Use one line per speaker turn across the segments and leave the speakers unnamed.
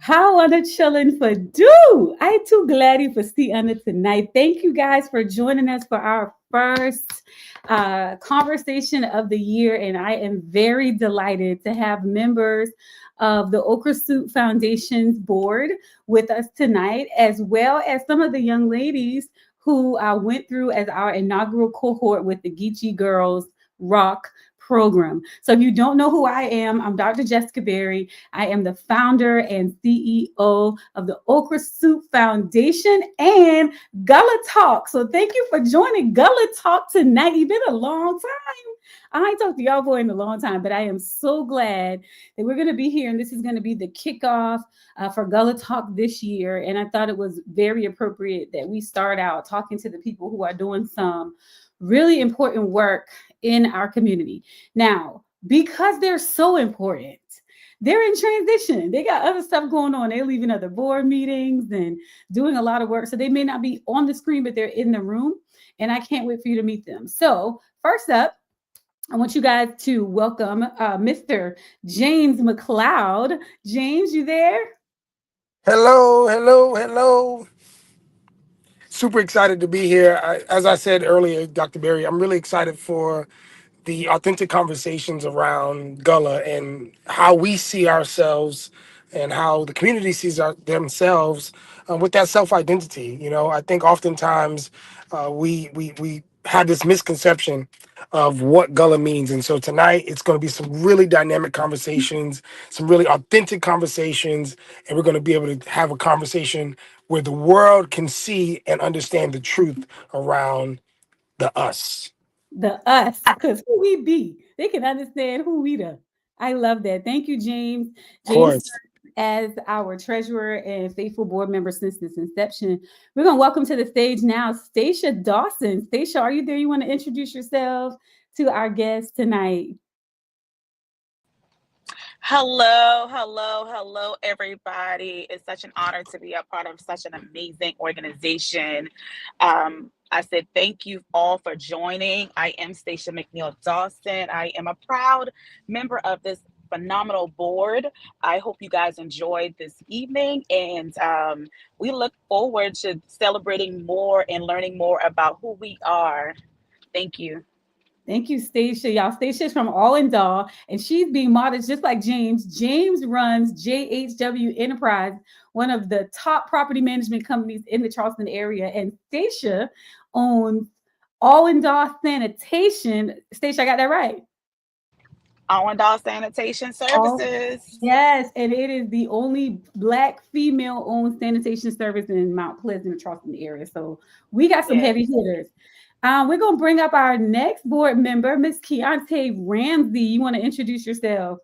How are the children for do? I too glad you for see Anna tonight. Thank you guys for joining us for our first conversation of the year, and I am very delighted to have members of the O.K.R.A Soup Foundation's board with us tonight, as well as some of the young ladies who went through as our inaugural cohort with the Geechee Girls Rock program. So if you don't know who I am, I'm Dr. Jessica Berry. I am the founder and CEO of the O.K.R.A Soup Foundation and Gullah Talk. So thank you for joining Gullah Talk tonight. It's been a long time. I ain't talked to y'all boy in a long time, but I am so glad that we're going to be here, and this is going to be the kickoff for Gullah Talk this year. And I thought it was very appropriate that we start out talking to the people who are doing some really important work in our community. Now, because they're so important, they're in transition. They got other stuff going on. They're leaving other board meetings and doing a lot of work. So they may not be on the screen, but they're in the room. And I can't wait for you to meet them. So first up, I want you guys to welcome Mr. James McLeod. James, you there?
Hello, hello, hello. Super excited to be here. As I said earlier, Dr. Berry, I'm really excited for the authentic conversations around Gullah and how we see ourselves and how the community sees themselves with that self-identity. I think oftentimes we have this misconception of what Gullah means. And so tonight it's going to be some really dynamic conversations, some really authentic conversations, and we're going to be able to have a conversation where the world can see and understand the truth around the us.
The us, because who we be, they can understand who we the. I love that. Thank you, James.
Of
James served
course.
as our treasurer and faithful board member since this inception. We're gonna welcome to the stage now Stacia Dawson. Stacia, are you there? You want to introduce yourself to our guest tonight?
Hello, everybody. It's such an honor to be a part of such an amazing organization. I said thank you all for joining. I am Stacia McNeil Dawson. I am a proud member of this phenomenal board. I hope you guys enjoyed this evening, and we look forward to celebrating more and learning more about who we are. Thank you.
Thank you, Stacia. Y'all, Stacia's from All in Doll, and she's being modeled just like James. James runs JHW Enterprise, one of the top property management companies in the Charleston area. And Stacia owns All in Doll Sanitation. Stacia, I got that right.
All Sanitation
Oh,
Services.
yes. And it is the only Black female owned sanitation service in Mount Pleasant, Charleston area. So we got some heavy
Yes.
hitters. We're going to bring up our next board member, Miss Keontae Ramsey. You want to introduce yourself?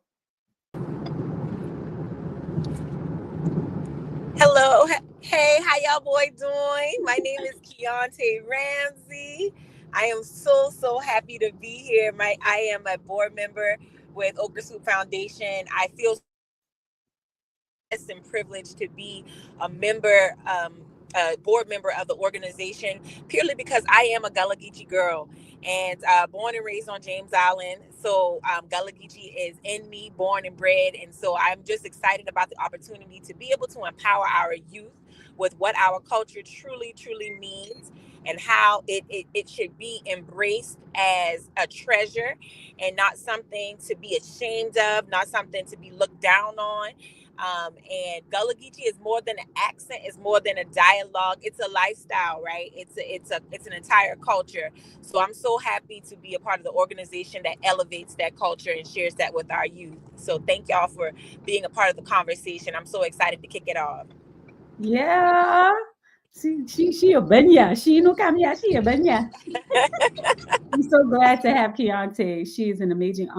Hello. Hey, how y'all boy doing? My name is Keontae Ramsey. I am so happy to be here. I am a board member with O.K.R.A Soup Foundation. I feel blessed and privileged to be a member, a board member of the organization, purely because I am a Gullah Geechee girl and born and raised on James Island. So Gullah Geechee is in me, born and bred. And so I'm just excited about the opportunity to be able to empower our youth with what our culture truly means and how it should be embraced as a treasure and not something to be ashamed of, not something to be looked down on. And Gullah Geechee is more than an accent, it's more than a dialogue, it's a lifestyle, right? It's an entire culture. So I'm so happy to be a part of the organization that elevates that culture and shares that with our youth. So thank y'all for being a part of the conversation. I'm so excited to kick it off.
Yeah. She a banya. She no come here. She a banya. I'm so glad to have Keontae. She is an amazing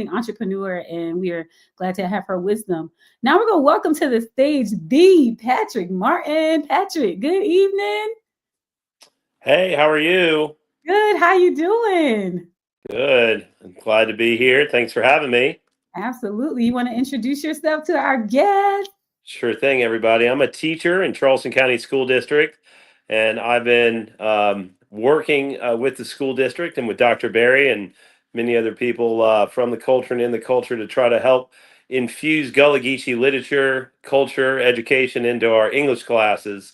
entrepreneur, and we are glad to have her wisdom. Now we're going to welcome to the stage the Patrick Martin. Patrick, good evening.
Hey, how are you?
Good. How you doing?
Good. I'm glad to be here. Thanks for having me.
Absolutely. You want to introduce yourself to our guest?
Sure thing, everybody. I'm a teacher in Charleston County School District, and I've been working with the school district and with Dr. Berry and many other people from the culture and in the culture to try to help infuse Gullah Geechee literature, culture, education into our English classes.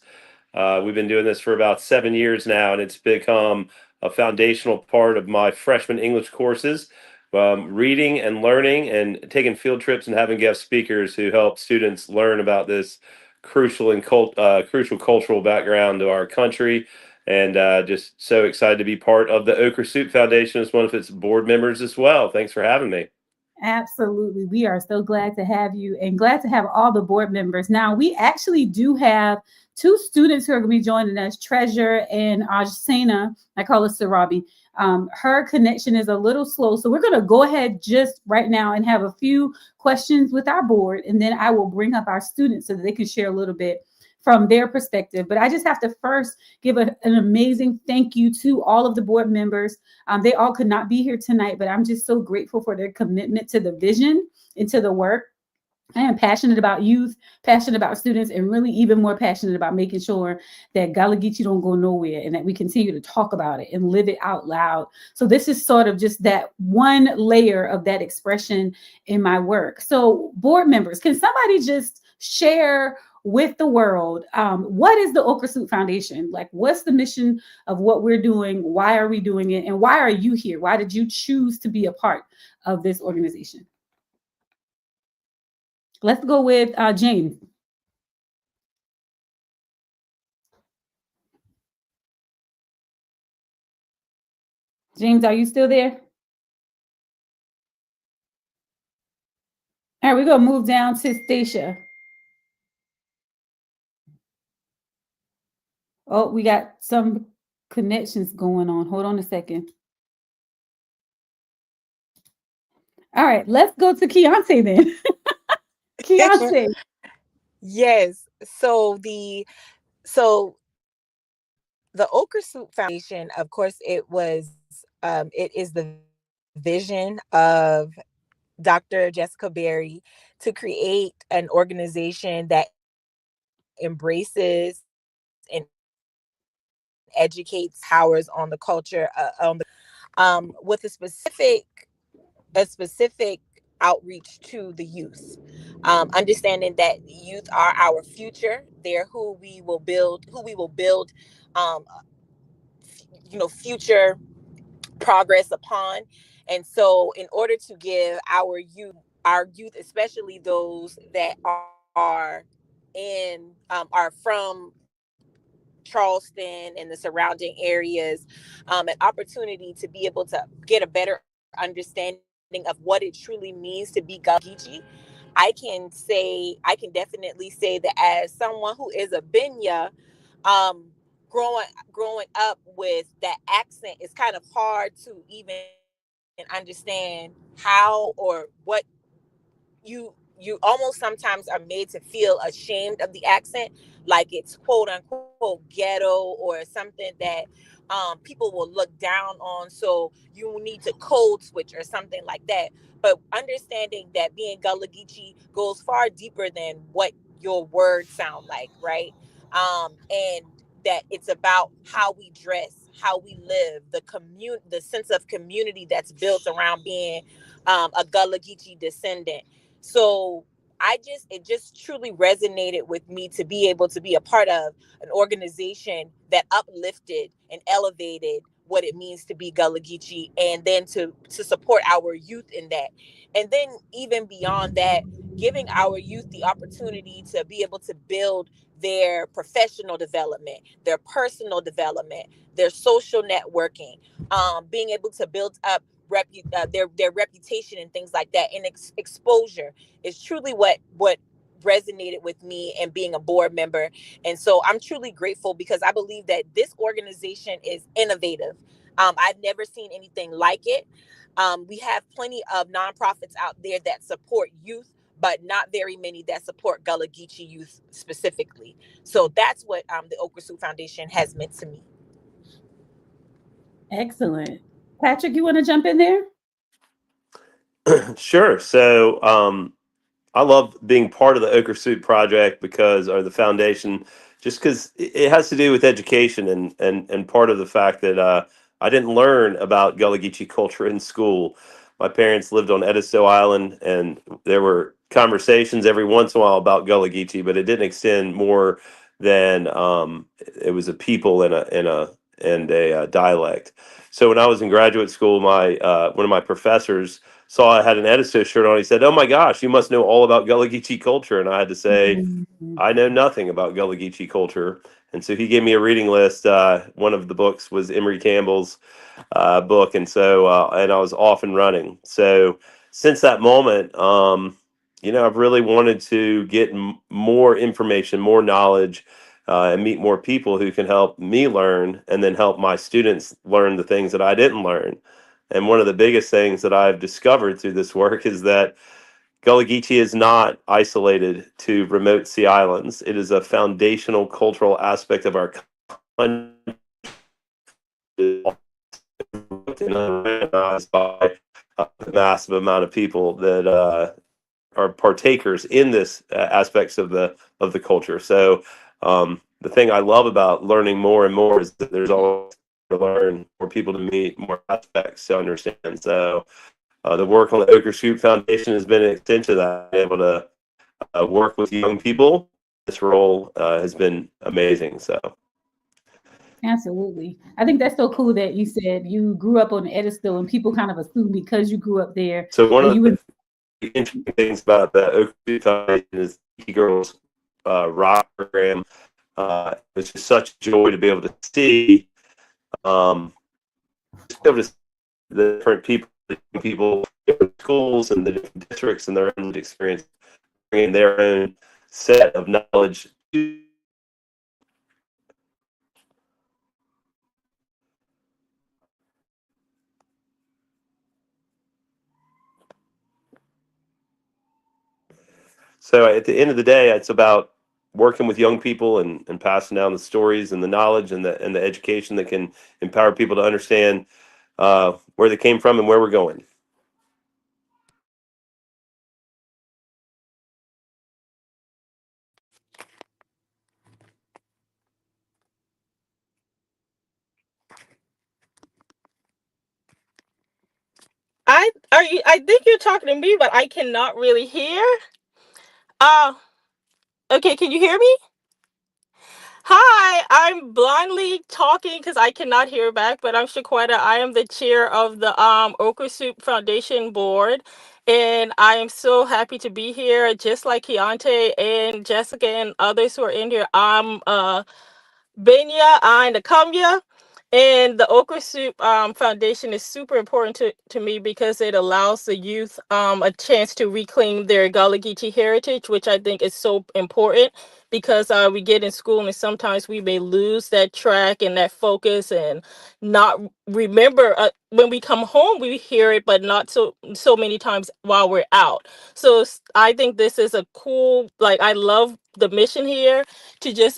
We've been doing this for about 7 years now, and it's become a foundational part of my freshman English courses. Reading and learning and taking field trips and having guest speakers who help students learn about this crucial cultural background to our country. And just so excited to be part of the O.K.R.A Soup Foundation as one of its board members as well. Thanks for having me.
Absolutely. We are so glad to have you and glad to have all the board members. Now, we actually do have two students who are going to be joining us, Treasure and Ajsena. I call her Sarabi. Her connection is a little slow. So we're going to go ahead just right now and have a few questions with our board. And then I will bring up our students so that they can share a little bit from their perspective. But I just have to first give an amazing thank you to all of the board members. They all could not be here tonight, but I'm just so grateful for their commitment to the vision and to the work. I am passionate about youth, passionate about students, and really even more passionate about making sure that Gullah Geechee don't go nowhere and that we continue to talk about it and live it out loud. So this is sort of just that one layer of that expression in my work. So board members, can somebody just share with the world what is the O.K.R.A Soup Foundation? Like, what's the mission of what we're doing? Why are we doing it? And why are you here? Why did you choose to be a part of this organization? Let's go with James. James, are you still there? All right, we're going to move down to Stacia. Oh, we got some connections going on. Hold on a second. All right, let's go to Keontae then. Keontae.
Yes. So the O.K.R.A Soup Foundation, of course, it is the vision of Dr. Jessica Berry to create an organization that embraces and educates powers on the culture, with a specific outreach to the youth. Understanding that youth are our future, they're who we will build, um, future progress upon. And so in order to give our youth, especially those that are from Charleston and the surrounding areas, an opportunity to be able to get a better understanding of what it truly means to be Gullah Geechee. I can definitely say that as someone who is a Benya, um, growing up with that accent, it's kind of hard to even understand how or what you almost sometimes are made to feel ashamed of the accent, like it's quote unquote ghetto or something that people will look down on. So you need to code switch or something like that. But understanding that being Gullah Geechee goes far deeper than what your words sound like, right? And that it's about how we dress, how we live, the sense of community that's built around being a Gullah Geechee descendant. So it just truly resonated with me to be able to be a part of an organization that uplifted and elevated what it means to be Gullah Geechee, and then to support our youth in that. And then even beyond that, giving our youth the opportunity to be able to build their professional development, their personal development, their social networking, being able to build up their reputation and things like that, and exposure is truly what resonated with me and being a board member. And so I'm truly grateful because I believe that this organization is innovative. I've never seen anything like it. We have plenty of nonprofits out there that support youth, but not very many that support Gullah Geechee youth specifically. So that's what the O.K.R.A Soup Foundation has meant to me.
Excellent. Patrick, you want to jump in there?
Sure. So I love being part of the O.K.R A Soup project or the foundation, just because it has to do with education and part of the fact that I didn't learn about Gullah Geechee culture in school. My parents lived on Edisto Island, and there were conversations every once in a while about Gullah Geechee, but it didn't extend more than it was a people and a dialect. So when I was in graduate school, my one of my professors saw I had an Edisto shirt on. He said, "Oh my gosh, you must know all about Gullah Geechee culture." And I had to say,
Mhm.
"I know nothing about Gullah Geechee culture." And so he gave me a reading list. One of the books was Emory Campbell's book, and so and I was off and running. So since that moment, I've really wanted to get more information, more knowledge, and meet more people who can help me learn, and then help my students learn the things that I didn't learn. And one of the biggest things that I've discovered through this work is that Gullah Geechee is not isolated to remote sea islands. It is a foundational cultural aspect of our country, recognized by a massive amount of people that are partakers in this aspects of the culture. So the thing I love about learning more and more is that there's always to learn, more people to meet, more aspects to understand. So the work on the O.K.R.A Soup Foundation has been an extension of that. Being able to work with young people, this role has been amazing. So.
Absolutely. I think that's so cool that you said you grew up on Edisto and people kind of assume because you grew up there
So one
that
of
you would.
the interesting things about the O.K.R.A Foundation is Girls rock program. It's just such a joy to be able to see, just be able to see the different people, different schools, and the different districts and their own experience, bringing their own set of knowledge. So at the end of the day, it's about working with young people and passing down the stories and the knowledge and the education that can empower people to understand where they came from and where we're going.
I think you're talking to me, but I cannot really hear. Uh okay, can you hear me? Hi, I'm blindly talking because I cannot hear back, but I'm Shaquetta. I am the chair of the O.K.R.A Soup Foundation board, and I am so happy to be here. Just like Keontae and Jessica and others who are in here, I'm Benya and Akamya. And the O.K.R.A Soup Foundation is super important to me because it allows the youth a chance to reclaim their Gullah Geechee heritage, which I think is so important because we get in school and sometimes we may lose that track and that focus and not remember. When we come home, we hear it, but not so many times while we're out. So I think this is a cool, like, I love the mission here to just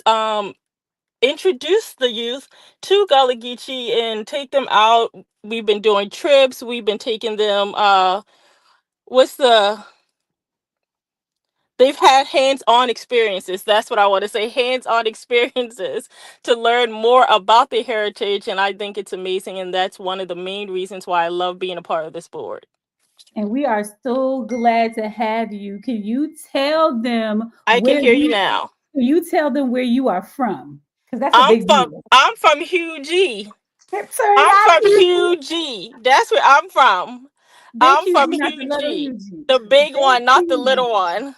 introduce the youth to Gullah Geechee and take them out. We've been doing trips. We've been taking them. What's the? They've had hands-on experiences. That's what I want to say. Hands-on experiences to learn more about their heritage, and I think it's amazing. And that's one of the main reasons why I love being a part of this board.
And we are so glad to have you. Can you tell them
I can
where
hear you
you
now.
can you tell them where you are from? Because that's a big deal.
I'm from Hughie.
Turn
I'm
out
from
Hughie.
Hughie. That's where I'm from.
Big
I'm from
Hughie, not the little
Hughie,
Hughie.
the big
Big
one, not the
Hughie.
little one.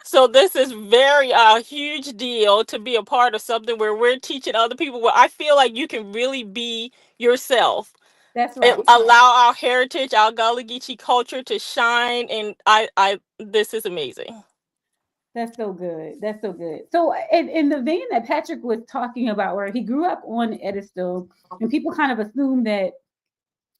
So this is very huge deal to be a part of something where we're teaching other people where I feel like you can really be yourself
That's
and
right.
allow our heritage, our Gullah Geechee culture to shine. And I this is amazing.
That's so good. That's so good. So, in the vein that Patrick was talking about, where he grew up on Edisto, and people kind of assume that,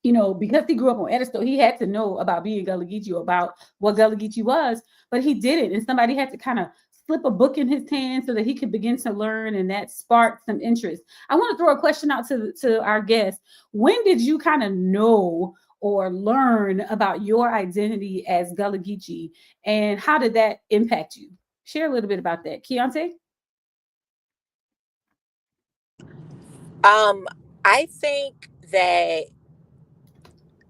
because he grew up on Edisto, he had to know about being Gullah Geechee or about what Gullah Geechee was, but he didn't. And somebody had to kind of slip a book in his hand so that he could begin to learn, and that sparked some interest. I want to throw a question out to our guests. When did you kind of know or learn about your identity as Gullah Geechee, and how did that impact you? Share a little bit about that. Keontae?
Um, I think that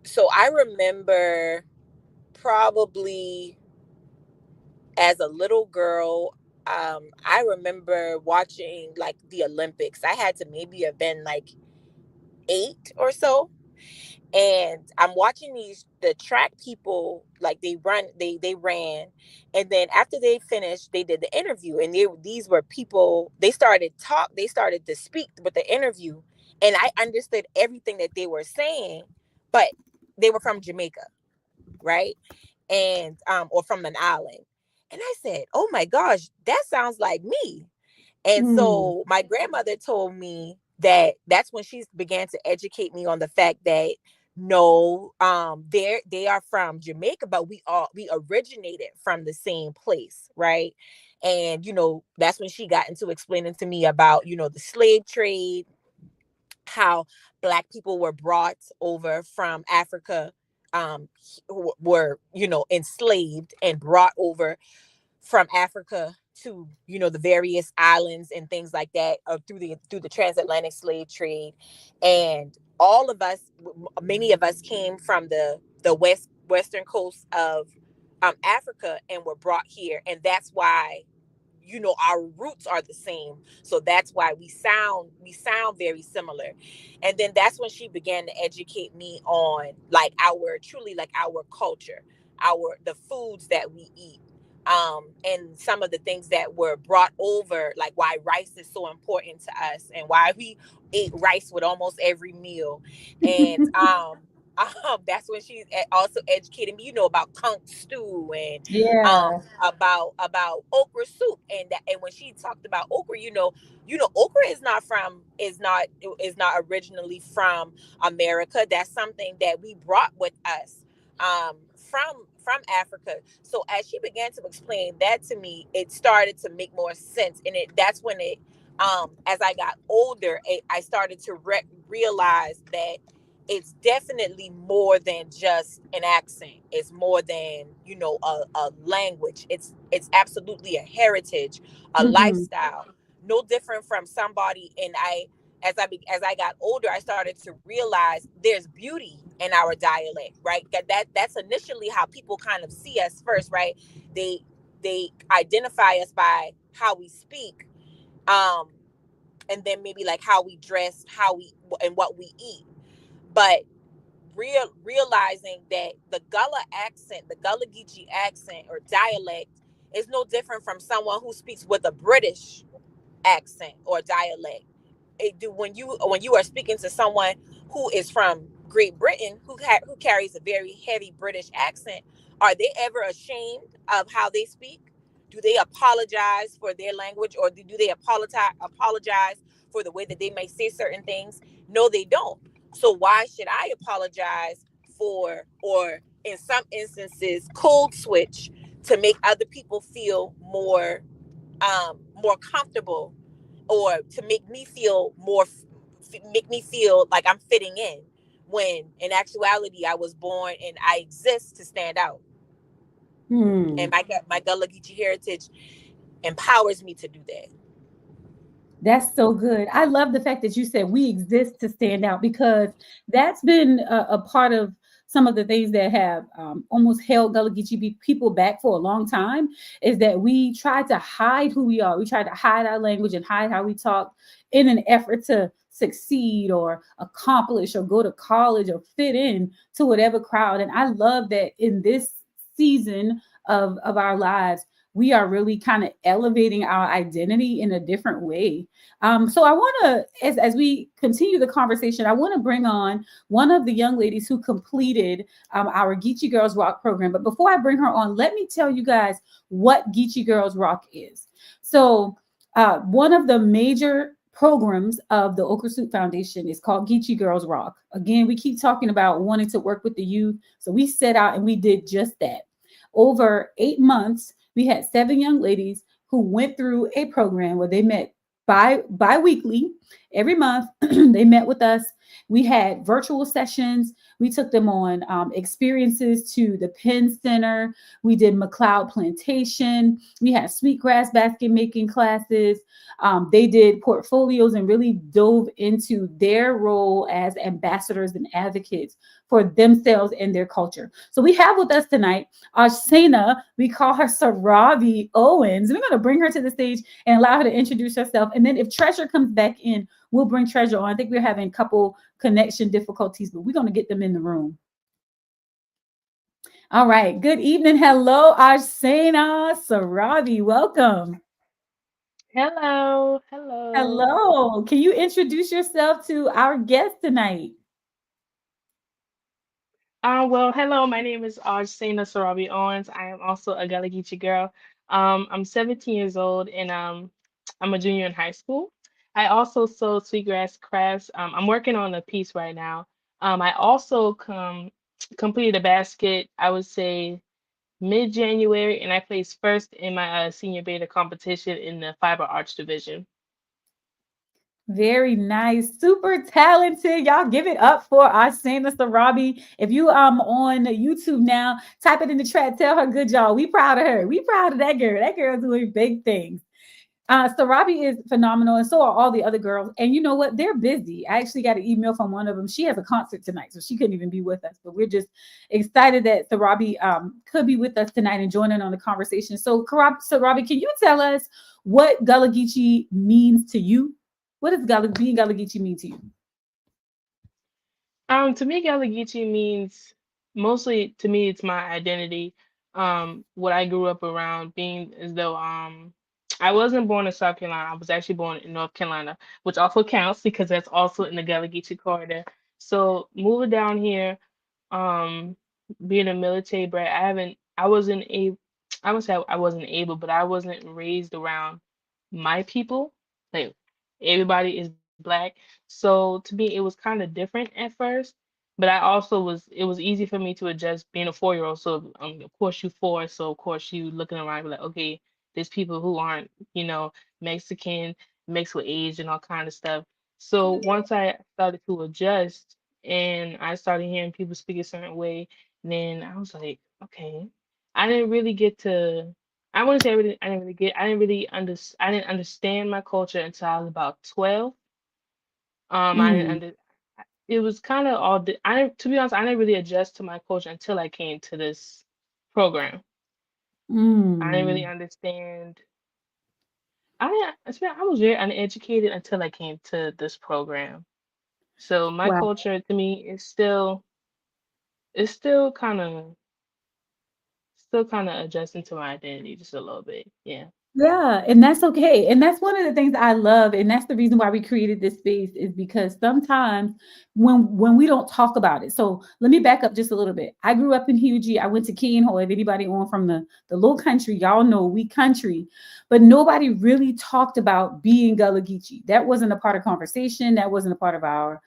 so I remember probably as a little girl, I remember watching like the Olympics. I had to maybe have been like 8 or so, and I'm watching the track people, like they ran, and then after they finished they did the interview, and these were people, they started to speak with the interview, and I understood everything that they were saying, but they were from Jamaica, right? And or from an island. And I said, oh my gosh, that sounds like me. And
Mm.
so my grandmother told me that that's when she began to educate me on the fact that no, they are from Jamaica, but we originated from the same place, right? And that's when she got into explaining to me about the slave trade, how Black people were brought over from Africa, were enslaved and brought over from Africa to the various islands and things like that, through the transatlantic slave trade. And all of us, many of us came from the western coast of Africa and were brought here, and that's why our roots are the same, so that's why we sound very similar. And then that's when she began to educate me on like our culture, the foods that we eat, and some of the things that were brought over, like why rice is so important to us and why we ate rice with almost every meal. And that's when she also educated me, about conch stew, and
Yeah.
about okra soup. And when she talked about okra, okra is not originally from America. That's something that we brought with us, from Africa. So as she began to explain that to me, it started to make more sense. And that's when as I got older, I started to realize that it's definitely more than just an accent. It's more than a language. It's absolutely a heritage, a
Hmm.
lifestyle. No different from somebody. And as I got older, I started to realize there's beauty in our dialect, right? That's initially how people kind of see us first, right? They identify us by how we speak, um, and then maybe like how we dress, how we and what we eat. But realizing that the Gullah Geechee accent or dialect is no different from someone who speaks with a British accent or dialect. When you are speaking to someone who is from Great Britain, who carries a very heavy British accent, are they ever ashamed of how they speak? Do they apologize for their language, or do they apologize for the way that they may say certain things? No, they don't. So why should I apologize for, or in some instances code switch to make other people feel more comfortable, or to make me feel like I'm fitting in, when in actuality I was born and I exist to stand out.
Hmm.
And my Gullah Geechee heritage empowers me to do that.
That's so good. I love the fact that you said we exist to stand out, because that's been a part of some of the things that have almost held Gullah Geechee people back for a long time, is that we try to hide who we are. We try to hide our language and hide how we talk in an effort to succeed or accomplish or go to college or fit in to whatever crowd. And I love that in this season of our lives, we are really kind of elevating our identity in a different way. So I want to, as we continue the conversation, I want to bring on one of the young ladies who completed our Geechee Girls Rock program. But before I bring her on, let me tell you guys what Geechee Girls Rock is. So one of the major programs of the O.K.R.A Soup Foundation is called Geechee Girls Rock. Again, we keep talking about wanting to work with the youth. So we set out and we did just that. Over 8 months, we had 7 young ladies who went through a program where they met bi-weekly every month. They met with us. We had virtual sessions. We took them on experiences to the Penn Center. We did McLeod Plantation. We had sweetgrass basket making classes. They did portfolios and really dove into their role as ambassadors and advocates for themselves and their culture. So we have with us tonight Ashena. We call her Sarabi Owens. We're going to bring her to the stage and allow her to introduce herself. And then if Treasure comes back in, we'll bring Treasure on. I think we're having a couple connection difficulties, but we're going to get them in the room. All right. Good evening. Hello, Ashena Sarabi. Welcome.
Hello, hello.
Hello. Can you introduce yourself to our guest tonight?
Well, hello. My name is Arjana Sarabi Owens. I am also a Gullah Geechee girl. I'm 17 years old and I'm a junior in high school. I also sew sweetgrass crafts. I'm working on a piece right now. I also completed a basket, I would say mid-January, and I placed first in my senior beta competition in the fiber arts division.
Very nice. Super talented. Y'all give it up for Ashena Sarabi. If you on YouTube now, type it in the chat. Tell her good job. We proud of her. We proud of that girl. That girl's doing big things. Sarabi is phenomenal, and so are all the other girls. And you know what? They're busy. I actually got an email from one of them. She has a concert tonight, so she couldn't even be with us. But we're just excited that Sarabi could be with us tonight and join in on the conversation. So, Sarabi, can you tell us what Gullah Geechee means to you? What does being Gullah Geechee mean to you?
To me, Gullah Geechee means mostly to me it's my identity. What I grew up around being as though I wasn't born in South Carolina. I was actually born in North Carolina, which also counts because that's also in the Gullah Geechee corridor. So moving down here, um, being a military brat, I wasn't able, I would say I wasn't able, but I wasn't raised around my people. Like everybody is black. So to me, it was kind of different at first, but it was easy for me to adjust being a 4-year-old. So of course you four, so of course you looking around like, okay, there's people who aren't, Mexican, mixed with age and all kind of stuff. So once I started to adjust and I started hearing people speak a certain way, then I was like, okay, I didn't really get to. I wouldn't say I didn't understand my culture until I was about 12. I didn't
Mm,
under, it was kind of all, to be honest, I didn't really adjust to my culture until I came to this program. I didn't really
mm.
understand. I was very uneducated until I came to this program. So my
Wow.
culture to me is still kind of adjusting to my identity just a little bit. Yeah.
Yeah, and that's okay. And that's one of the things I love, and that's the reason why we created this space is because sometimes when we don't talk about it. So let me back up just a little bit. I grew up in Hughie. I went to Keene Hall. If anybody on from the little country, y'all know we country, but nobody really talked about being Gullah Geechee. That wasn't a part of conversation. That wasn't a part of our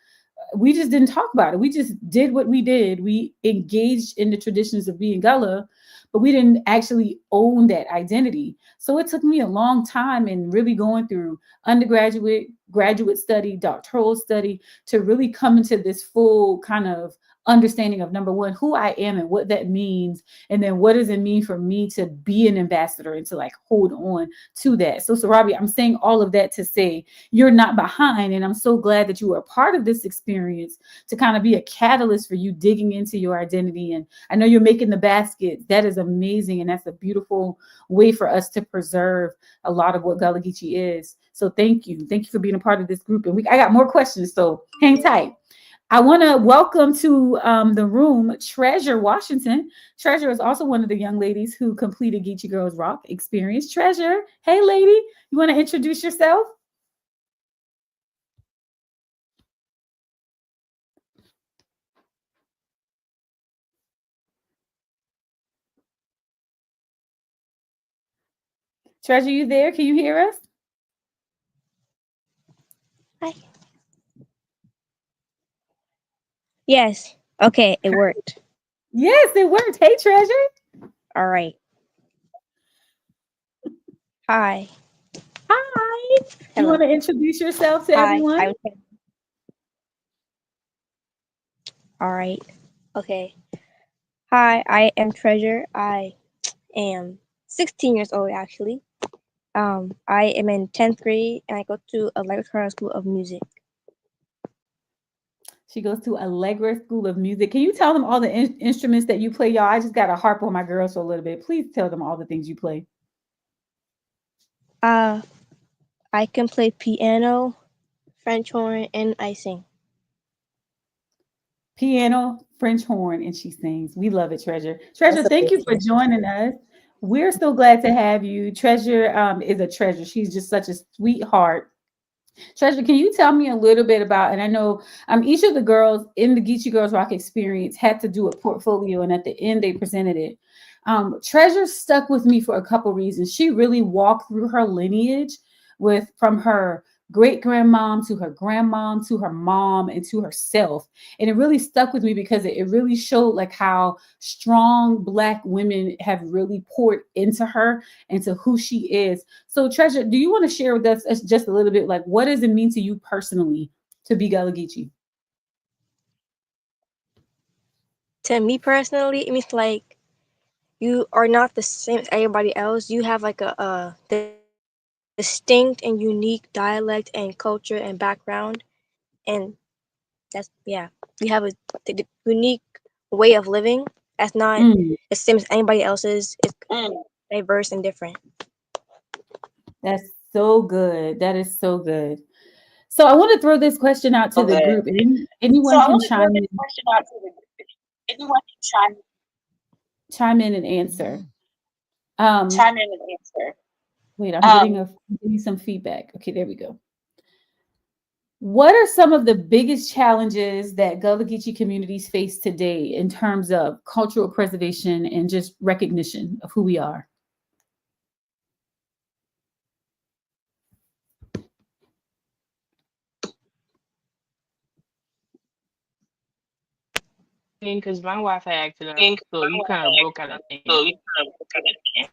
we just didn't talk about it. We just did what we did. We engaged in the traditions of being Gullah, but we didn't actually own that identity. So it took me a long time and really going through undergraduate, graduate study, doctoral study to really come into this full kind of understanding of number one, who I am and what that means. And then what does it mean for me to be an ambassador and to like hold on to that. So Sarabi, I'm saying all of that to say you're not behind. And I'm so glad that you were a part of this experience to kind of be a catalyst for you digging into your identity. And I know you're making the basket. That is amazing. And that's a beautiful way for us to preserve a lot of what Gullah Geechee is. So thank you. Thank you for being a part of this group. And I got more questions, so hang tight. I want to welcome to the room Treasure Washington. Treasure is also one of the young ladies who completed Geechee Girls Rock experience. Treasure, hey lady, you want to introduce yourself? Treasure, you there? Can you hear us?
Hi. Yes. Okay, it worked.
Yes, it worked. Hey, Treasure.
All right. Hi.
Hi. You
Hello.
want to introduce yourself to
Hi.
everyone?
All right. Okay. Hi, I am Treasure. I am 16 years old actually. I am in 10th grade and I go to a School of Music.
She goes to Allegra School of Music. Can you tell them all the instruments that you play, y'all? I just got to harp on my girls for a little bit. Please tell them all the things you play.
I can play piano, French horn, and I sing.
Piano, French horn, and she sings. We love it, Treasure. Treasure,
That's
thank you for
amazing.
joining us. We're so glad to have you. Treasure is a treasure. She's just such a sweetheart. Treasure, can you tell me a little bit about, and I know each of the girls in the Geechee Girls Rock experience had to do a portfolio, and at the end they presented it. Treasure stuck with me for a couple reasons. She really walked through her lineage from her great grandmom to her grandmom to her mom and to herself. And it really stuck with me because it really showed like how strong Black women have really poured into her and to who she is. So, Treasure, do you want to share with us just a little bit, like, what does it mean to you personally to be Gullah Geechee?
To me personally, it means like you are not the same as everybody else. You have like a distinct and unique dialect and culture and background, and that's yeah. You have a unique way of living that's not
Mm,
the same as anybody else's. It's diverse and different.
that's so good. That is so good. So I want to throw this question out to the
Okay.
group. And
So
anyone
I
can
want to throw this question out to the anyone can
chime in and answer. Um,
chime in and answer.
wait, I'm getting
Um,
some feedback. Okay, there we go. What are some of the biggest challenges that Gullah Geechee communities face today in terms of cultural preservation and just recognition of who we are?
Because my Wi-Fi acted up,
think
so you kind of broke out at the
so
end.
you kind of look at it.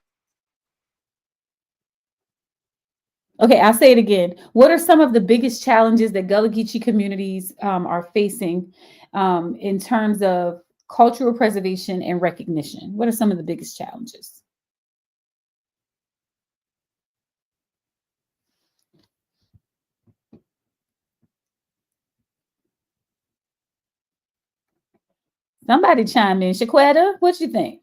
Okay, I'll say it again. What are some of the biggest challenges that Gullah Geechee communities are facing in terms of cultural preservation and recognition? What are some of the biggest challenges? Somebody chime in. Shaquetta, what you think?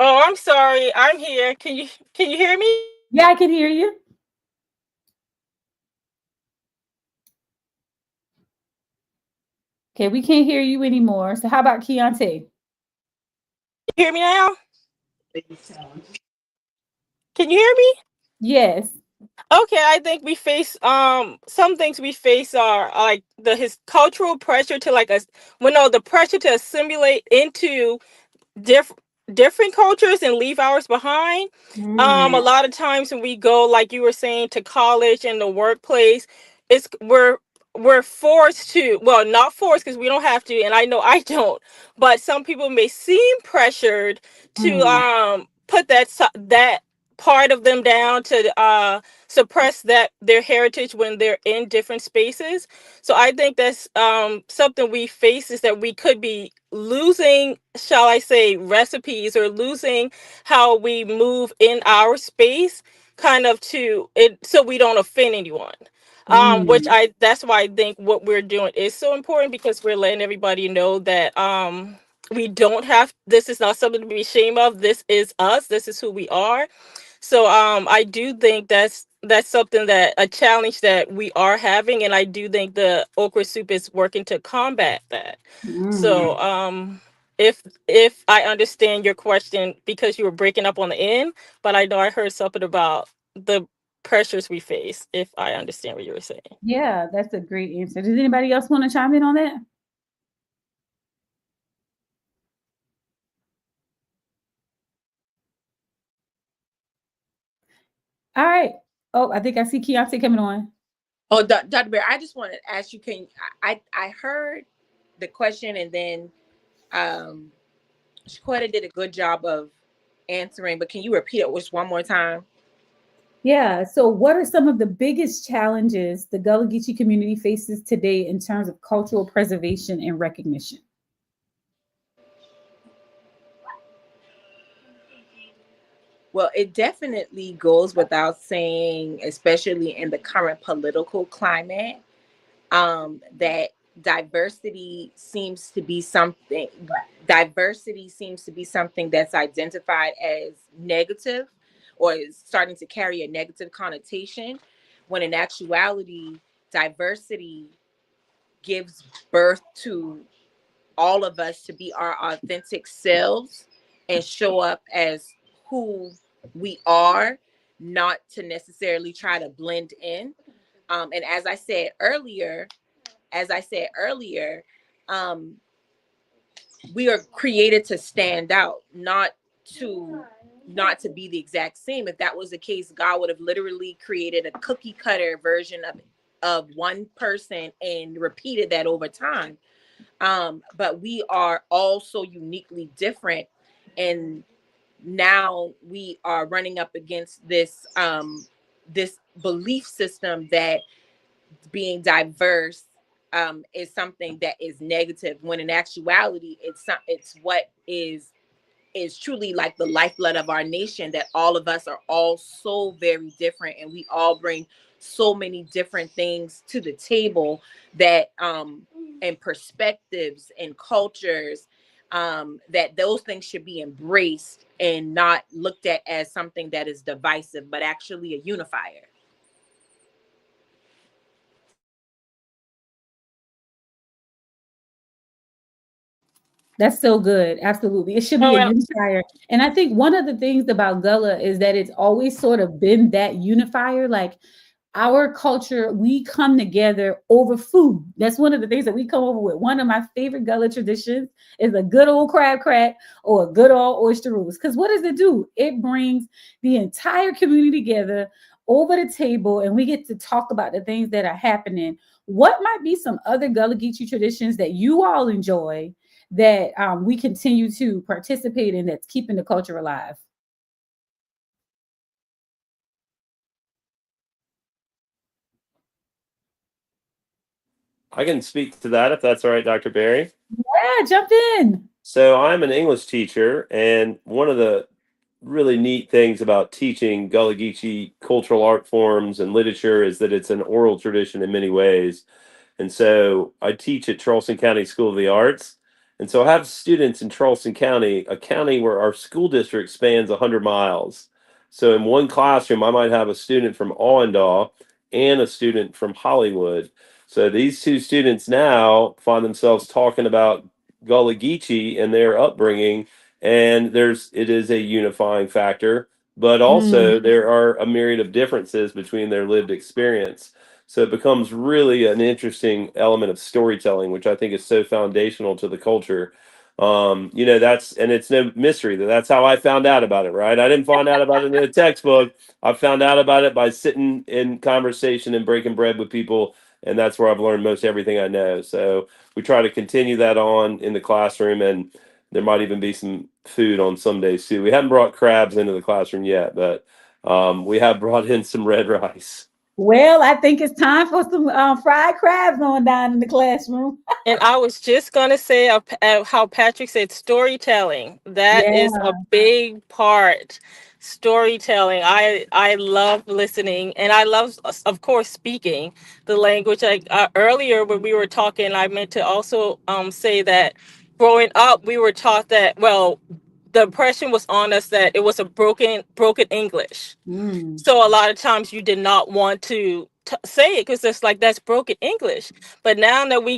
Oh, I'm sorry. I'm here. Can you hear me?
Yeah, I can hear you. Okay, we can't hear you anymore. So how about Keontae?
Hear me now? Can you hear me?
Yes.
Okay, I think we face some things we face are like his cultural pressure to like us, well, no, the pressure to assimilate into different different cultures and leave ours behind. A lot of times when we go, like you were saying, to college and the workplace, it's we're forced to, well, not forced because we don't have to, and I know I don't, but some people may seem pressured to
Mm,
put that part of them down, to suppress that their heritage when they're in different spaces. So I think that's something we face, is that we could be losing, shall I say, recipes, or losing how we move in our space, kind of to it, so we don't offend anyone. Which
mm,
that's why I think what we're doing is so important, because we're letting everybody know that we don't have, this is not something to be ashamed of. This is us. This is who we are. So I do think that's something, that a challenge that we are having, and I do think the okra soup is working to combat that.
mm.
So if I understand your question, because you were breaking up on the end, but I know I heard something about the pressures we face, if I understand what you were saying.
Yeah, that's a great answer. Does anybody else want to chime in on that? All right. Oh, I think I see Keontae coming on.
Oh, Dr. Bear, I just want to ask you, can I heard the question, and then um Shaquetta did a good job of answering, but can you repeat it just one more time?
Yeah. So, what are some of the biggest challenges the Gullah Geechee community faces today in terms of cultural preservation and recognition?
Well, it definitely goes without saying, especially in the current political climate, that diversity seems to be something diversity seems to be something that's identified as negative, or is starting to carry a negative connotation, when in actuality diversity gives birth to all of us to be our authentic selves and show up as who we are, not to necessarily try to blend in. And as I said earlier, um, we are created to stand out, to not to be the exact same. If that was the case, God would have literally created a cookie cutter version of one person and repeated that over time. But we are all so uniquely different, and now we are running up against this belief system that being diverse is something that is negative, when in actuality it's what is truly like the lifeblood of our nation, that all of us are all so very different, and we all bring so many different things to the table, that and perspectives and cultures, that those things should be embraced and not looked at as something that is divisive, but actually a unifier.
That's so good. Absolutely. It should be
Oh,
a
and
unifier. And I think one of the things about Gullah is that it's always sort of been that unifier. Like our culture, we come together over food. That's one of the things that we come over with. One of my favorite Gullah traditions is a good old crab crack or a good old oyster roast. Because what does it do? It brings the entire community together over the table, and we get to talk about the things that are happening. What might be some other Gullah Geechee traditions that you all enjoy that we continue to participate in, that's keeping the culture alive?
I can speak to that if that's all right, Dr. Barry.
Yeah, jump in.
So I'm an English teacher, and one of the really neat things about teaching Gullah Geechee cultural art forms and literature is that it's an oral tradition in many ways. And so I teach at Charleston County School of the Arts. And so I have students in Charleston County, a county where our school district spans 100 miles. So in one classroom, I might have a student from Awendaw and a student from Hollywood. So these two students now find themselves talking about Gullah Geechee and their upbringing, and it is a unifying factor, but
Mm.
also there are a myriad of differences between their lived experience. So it becomes really an interesting element of storytelling, which I think is so foundational to the culture. That's, and it's no mystery that that's how I found out about it, right? I didn't find out about it in a textbook. I found out about it by sitting in conversation and breaking bread with people, and that's where I've learned most everything I know. So we try to continue that on in the classroom, and there might even be some food on some days too. We haven't brought crabs into the classroom yet, but we have brought in some red rice.
Well, I think it's time for some fried crabs on down in the classroom.
And I was just gonna say how Patrick said storytelling. That
Yeah.
is a big part. Storytelling. I love listening, and I love, of course, speaking the language. Like earlier when we were talking, I meant to also say that growing up, we were taught that, well, the impression was on us that it was a broken English.
Mm.
So a lot of times you did not want to say it because it's like that's broken English. But now that we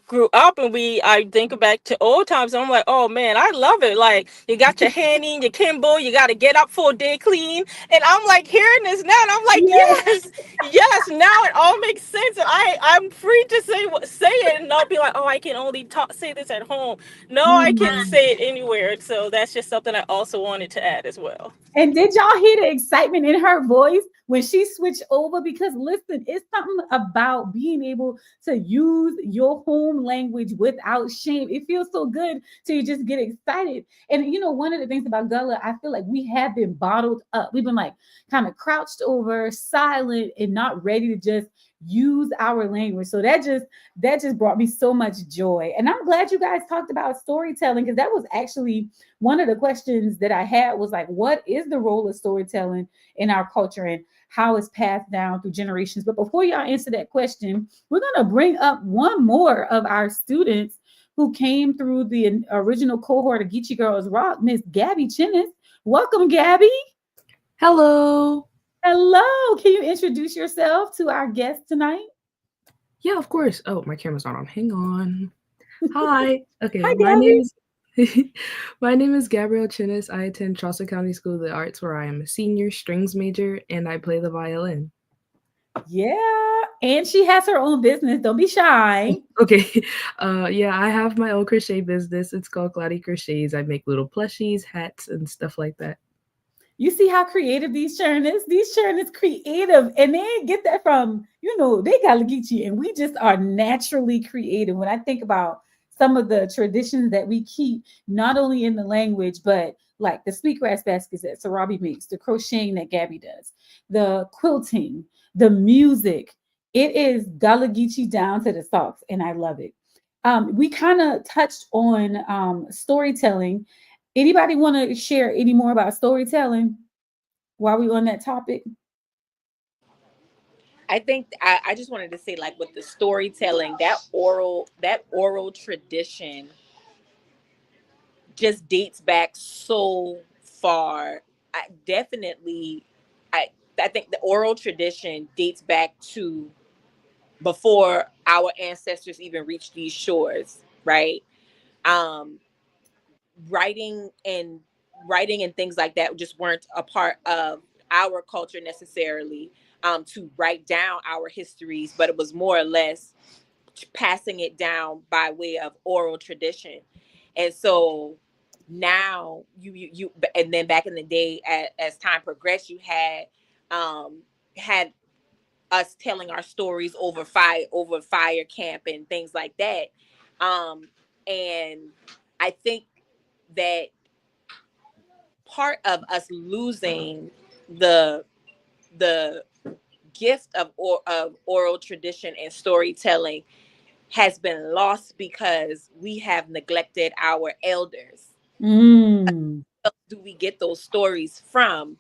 grew up, and I think back to old times, I'm like, oh man, I love it. Like you got your Hanny and your Kimball, you got to get up for a day clean, and I'm like hearing this now, and I'm like,
Yeah.
yes, yes. Now it all makes sense. And I'm free to say it and not be like, oh, I can only say this at home. No, I can
Mm.
say it anywhere. So that's just something I also wanted to add as well.
And did y'all hear the excitement in her voice when she switched over? Because listen, it's something about being able to use your home language without shame. It feels so good to just get excited. And one of the things about Gullah, I feel like we have been bottled up. We've been like kind of crouched over, silent, and not ready to just use our language. So that just brought me so much joy. And I'm glad you guys talked about storytelling, because that was actually one of the questions that I had, was like, what is the role of storytelling in our culture and how it's passed down through generations? But before y'all answer that question, we're going to bring up one more of our students who came through the original cohort of Geechee Girls Rock, Miss Gabby Chinnis. Welcome, Gabby.
Hello.
Hello. Can you introduce yourself to our guest tonight?
Yeah, of course. Oh, my camera's not on. Hang on. Hi. Okay,
Hi,
my
Gabby.
name is my name is Gabrielle Chinnis. I attend Charleston County School of the Arts, where I am a senior strings major and I play the violin.
Yeah. And she has her own business. Don't be shy.
Okay. Yeah, I have my own crochet business. It's called Cloudy Crochets. I make little plushies, hats, and stuff like that.
You see how creative these churn is? These churn is creative. And they get that from, they got Geechee, and we just are naturally creative. When I think about some of the traditions that we keep, not only in the language, but like the sweetgrass baskets that Sarabi makes, the crocheting that Gabby does, the quilting, the music. It is Gullah Geechee down to the socks, and I love it. We kind of touched on storytelling. Anybody want to share any more about storytelling while we on that topic?
I think I just wanted to say, like, with the storytelling, that oral tradition just dates back so far. I definitely, I I think the oral tradition dates back to before our ancestors even reached these shores, right? Um, writing and writing and things like that just weren't a part of our culture necessarily, to write down our histories, but it was more or less passing it down by way of oral tradition. And so now and then back in the day, as time progressed, you had us telling our stories over fire camp and things like that. And I think that part of us losing the the gift of oral tradition and storytelling has been lost because we have neglected our elders.
Mm,
Do we get those stories from?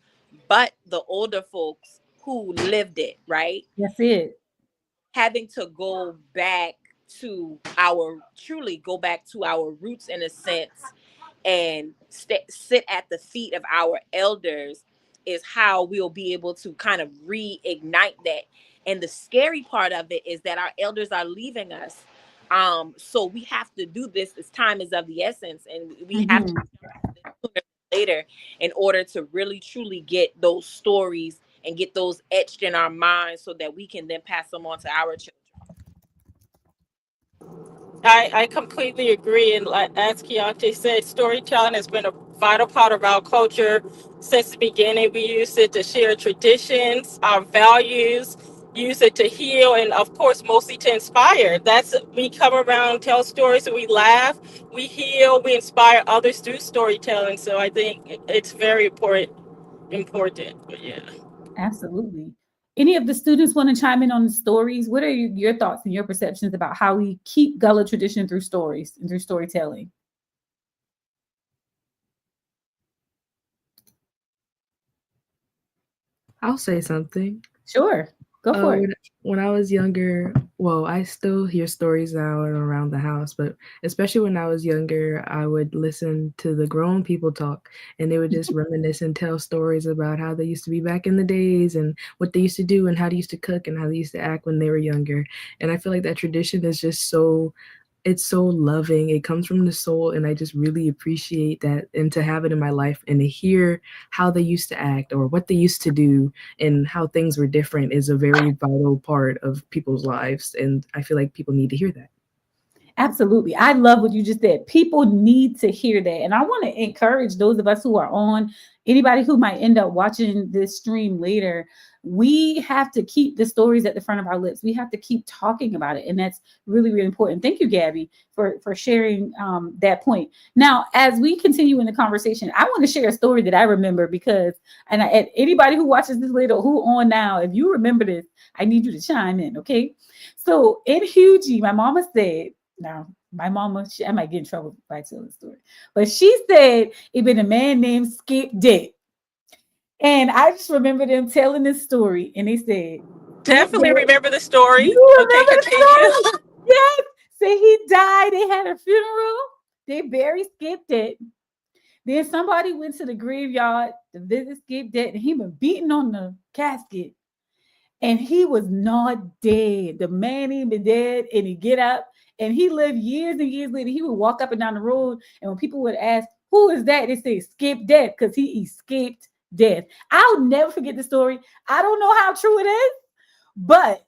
But the older folks who lived it, right?
that's it.
Having to go back to our roots in a sense, and sit at the feet of our elders is how we'll be able to kind of reignite that. And the scary part of it is that our elders are leaving us. So we have to do this. This time is of the essence, and we have to
Mhm.
sooner than later in order to really truly get those stories and get those etched in our minds so that we can then pass them on to our children.
I completely agree. And like, as Keontae said, storytelling has been a vital part of our culture since the beginning. We use it to share traditions, our values, use it to heal, and of course, mostly to inspire. That's we come around, tell stories, and we laugh, we heal, we inspire others through storytelling. So I think it's very important. Important. But yeah.
Absolutely. Any of the students want to chime in on the stories? What are your thoughts and your perceptions about how we keep Gullah tradition through stories and through storytelling?
I'll say something.
Sure. Go for it.
When I was younger, well, I still hear stories now and around the house, but especially when I was younger, I would listen to the grown people talk, and they would just reminisce and tell stories about how they used to be back in the days and what they used to do and how they used to cook and how they used to act when they were younger. And I feel like that tradition is just so it's so loving. It comes from the soul, and I just really appreciate that, and to have it in my life and to hear how they used to act or what they used to do and how things were different is a very vital part of people's lives, and I feel like people need to hear that.
Absolutely. I love what you just said. People need to hear that. And I want to encourage those of us who are on, anybody who might end up watching this stream later. We have to keep the stories at the front of our lips. We have to keep talking about it. And that's really, really important. Thank you, Gabby, for sharing that point. Now, as we continue in the conversation, I want to share a story that I remember because, and anybody who watches this later, who on now, if you remember this, I need you to chime in, okay? So in Hugie, my mama said, now, my mama, I might get in trouble if I tell the story, but she said it been a man named Skip Dick. And I just remember them telling this story, and they said, Skip
Definitely
Dick.
remember the story.
You
Okay,
remember the
continue.
story? Yes. Say he died. They had a funeral. They buried Skip Dick. Then somebody went to the graveyard to visit Skip Dick, and he been beating on the casket. And he was not dead. The man ain't been dead, and he get up and he lived years and years later. He would walk up and down the road, and when people would ask, "Who is that?" they say, "Skip death," because he escaped death. I'll never forget the story. I don't know how true it is, but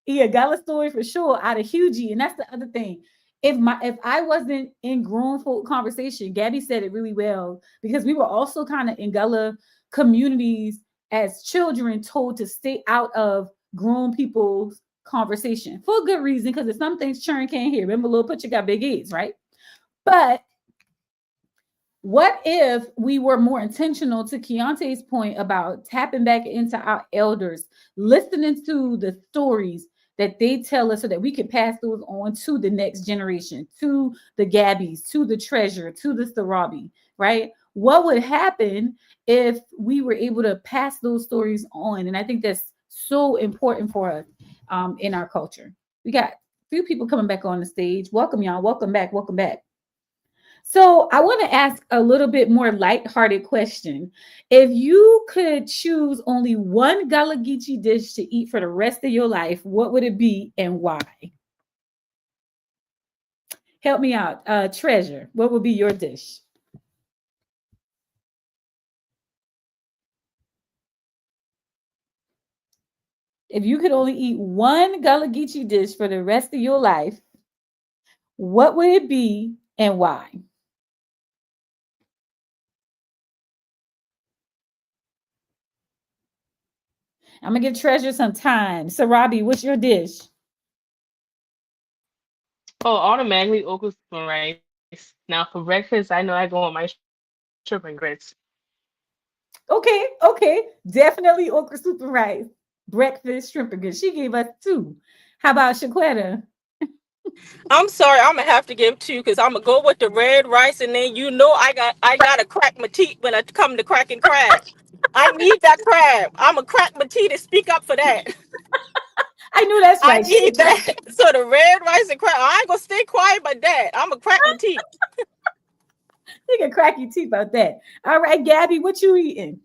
yeah, got a story for sure out of Hugie. And that's the other thing. If I wasn't in grown folk conversation, Gabby said it really well because we were also kind of in Gullah communities as children told to stay out of grown people's conversation for a good reason because there's some things children can't hear. Remember, little put you got big ears, right? But what if we were more intentional to Keontae's point about tapping back into our elders, listening to the stories that they tell us so that we can pass those on to the next generation, to the Gabbies, to the Treasure, to the Sarabi, right? What would happen if we were able to pass those stories on? And I think that's so important for us in our culture. We got a few people coming back on the stage. Welcome, y'all. Welcome back. Welcome back. So I want to ask a little bit more lighthearted question. If you could choose only one Gullah Geechee dish to eat for the rest of your life, what would it be and why? Help me out. Treasure, what would be your dish? If you could only eat one Gullah Geechee dish for the rest of your life, what would it be and why? I'm going to give Treasure some time. Sarabi, what's your dish?
Oh, automatically okra soup and rice. Now for breakfast, I know I go with my shrimp and grits.
Okay, okay. Definitely okra soup and rice. Breakfast shrimp and grits. She gave us two. How about Shaquetta?
I'm sorry, I'm gonna have to give two because I'm gonna go with the red rice, and then I gotta crack my teeth when I come to cracking crab. I need that crab. I'm gonna crack my teeth and speak up for that.
I knew that's
I
right. She
need
can crack.
that. So the red rice and crab. I ain't gonna stay quiet about that. I'm gonna crack my teeth.
She can crack your teeth about that. All right, Gabby, what you eating?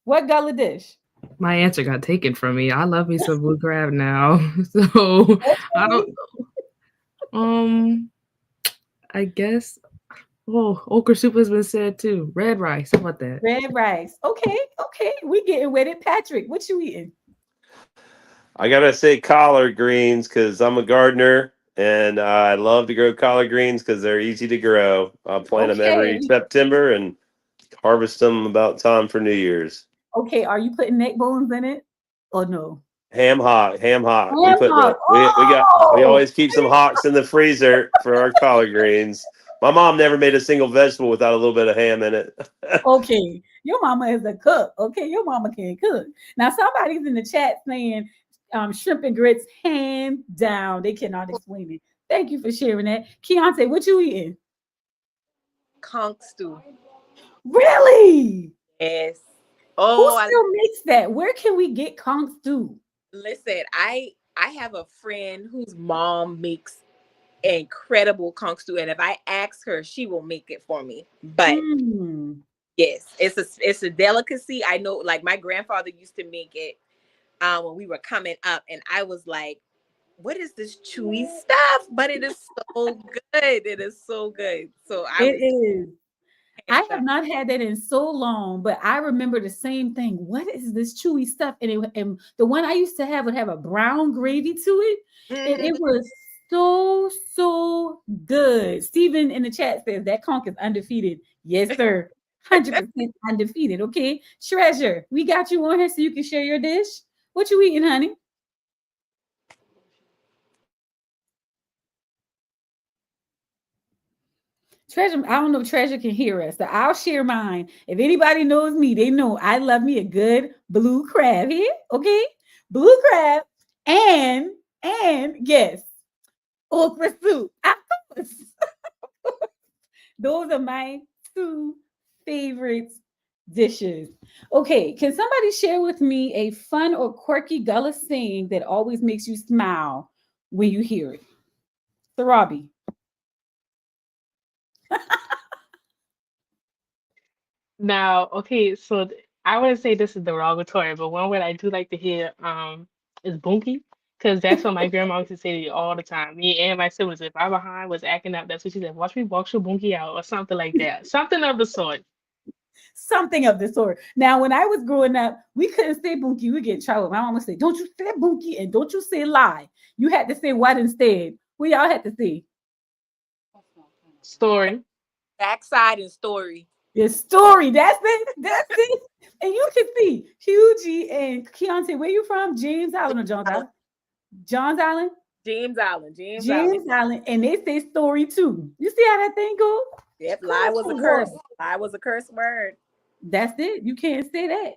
What gullah dish?
My answer got taken from me. I love me some blue crab now. So I
Okay.
don't I guess okra soup has been said too. Red rice. How about that?
Red rice. Okay, okay. We getting with it. Patrick, what you eating?
I gotta say collard greens because I'm a gardener and I love to grow collard greens because they're easy to grow. I plant them every
Okay.
September and harvest them about time for New Year's.
Okay. Are you putting neck bones in it? Or no?
Ham hock, ham hock. We
Ham
put
hock.
the we
Oh,
always keep some hocks in the freezer for our collard greens. My mom never made a single vegetable without a little bit of ham in it.
okay. Your mama is a cook. Okay. Your mama can cook. Now, somebody's in the chat saying shrimp and grits, hands down. They cannot explain it. Thank you for sharing that. Keontae, what you eating?
Conch stew.
Really?
Yes.
Who
Oh,
still makes that? Where can we get conch stew?
listen, I have a friend whose mom makes incredible conch stew, and if I ask her, she will make it for me. But
Mm.
yes, it's a delicacy. I know, like my grandfather used to make it when we were coming up, and I was like, "What is this chewy stuff?" But it is so good. It is so good. So I
It
would
is. I
hands
have
up.
not had that in so long, but I remember the same thing. What is this chewy stuff? And the one I used to have would have a brown gravy to it, and
Mhm.
it was so good. Steven in the chat says that conch is undefeated. Yes, sir. 100% undefeated. Okay. Treasure, we got you on here so you can share your dish. What you eating, honey? Treasure, I don't know if Treasure can hear us, so I'll share mine. If anybody knows me, they know I love me a good blue crab here. Okay. Blue crab and yes, okra soup. Of course. Those are my two favorite dishes. Okay, can somebody share with me a fun or quirky Gullah saying that always makes you smile when you hear it? Sarabi.
Now, okay, so I wouldn't say this is derogatory, but one word I do like to hear is bunky, because that's what my grandma used to say all the time. Me and my siblings, if I behind was acting up, that's what she said. Watch me walk your bunky out, or something like that, something of the sort.
Something of the sort. Now, when I was growing up, we couldn't say bunky. We get in trouble. My mom would say, "Don't you say bunky and don't you say lie." You had to say what instead? We all had to say
Story.
Backside and story.
your story. That's it. That's it. And you can see Hughie and Keontae. Where you from? James Island or Johns Island? Johns Island.
James Island. James Island.
James Island, and they say story too. You see how that thing goes?
Yep. Lie was a curse. Lie was a curse word.
That's it. You can't say that.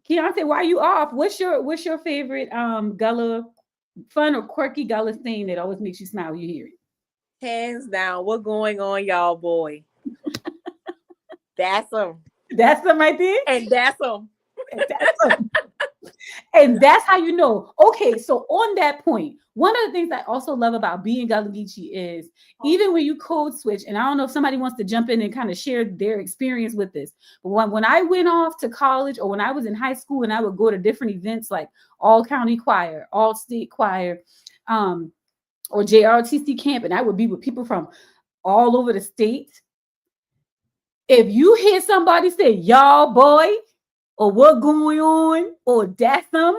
Keontae, why you off? What's your favorite Gullah fun or quirky Gullah thing that always makes you smile when you hear it?
Hands down. What's going on, y'all, boy? That's them.
That's them right there.
And that's them.
And that's them. And that's how you know. Okay, so on that point, one of the things I also love about being Gullah Geechee is even when you code switch, and I don't know if somebody wants to jump in and kind of share their experience with this, but when I went off to college or when I was in high school and I would go to different events like all county choir, all state choir, or JRTC camp, and I would be with people from all over the state. If you hear somebody say y'all boy or what going on or that's them,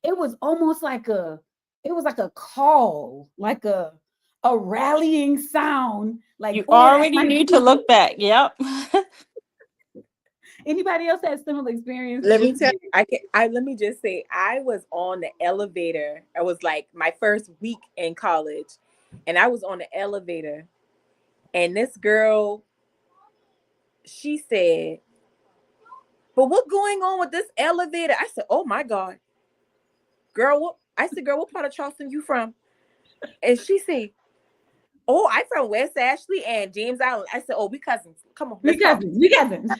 it was almost like a call, like a rallying sound. Like
You
oh, that's
already
my
need to look back. Yep.
anybody else had similar experience?
Let me tell you, let me just say, I was on the elevator. I was like my first week in college, and I was on the elevator, and this girl, she said, "But what's going on with this elevator?" I said, "Oh my God, girl, what?" I said, "Girl, what part of Charleston you from?" And she said, "Oh, I'm from West Ashley and James Island." I said, "Oh, we cousins. Come on, let's talk.
We cousins.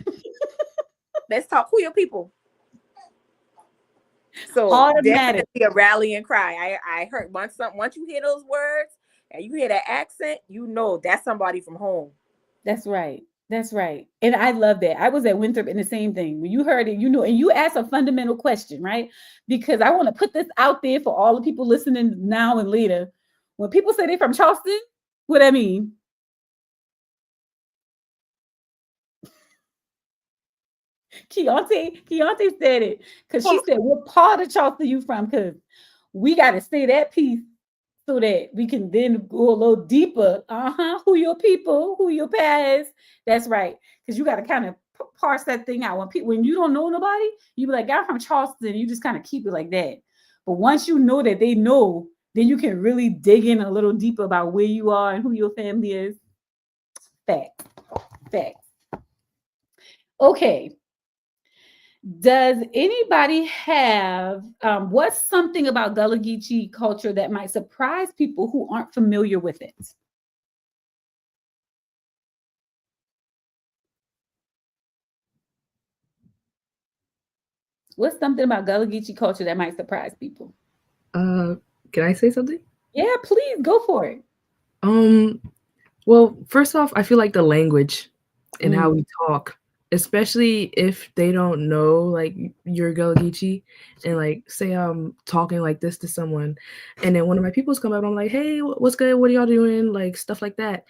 Let's talk. Who your people?" So
Automatic.
definitely a rallying cry. I heard once you hear those words and you hear that accent, you know that's somebody from home.
That's right. That's right. And I love that. I was at Winthrop and the same thing. When you heard it, you know, and you asked a fundamental question, right? Because I want to put this out there for all the people listening now and later. When people say they're from Charleston, what I mean? Keontae said it because she said, "What part of Charleston you from?" Because we got to say that piece so that we can then go a little deeper. Who your people? Who your past? That's right. Because you got to kind of parse that thing out. When you don't know nobody, you be like, "I'm from Charleston." You just kind of keep it like that. But once you know that they know, then you can really dig in a little deeper about where you are and who your family is. Fact. Okay. Does anybody have what's something about Gullah Geechee culture that might surprise people who aren't familiar with it? What's something about Gullah Geechee culture that might surprise people?
Can I say something?
Yeah, please go for it.
Well, first off, I feel like the language and how we talk, especially if they don't know like your Gullah Geechee, and like say I'm talking like this to someone, and then one of my peoples come up, I'm like, "Hey, what's good? What are y'all doing?" Like stuff like that.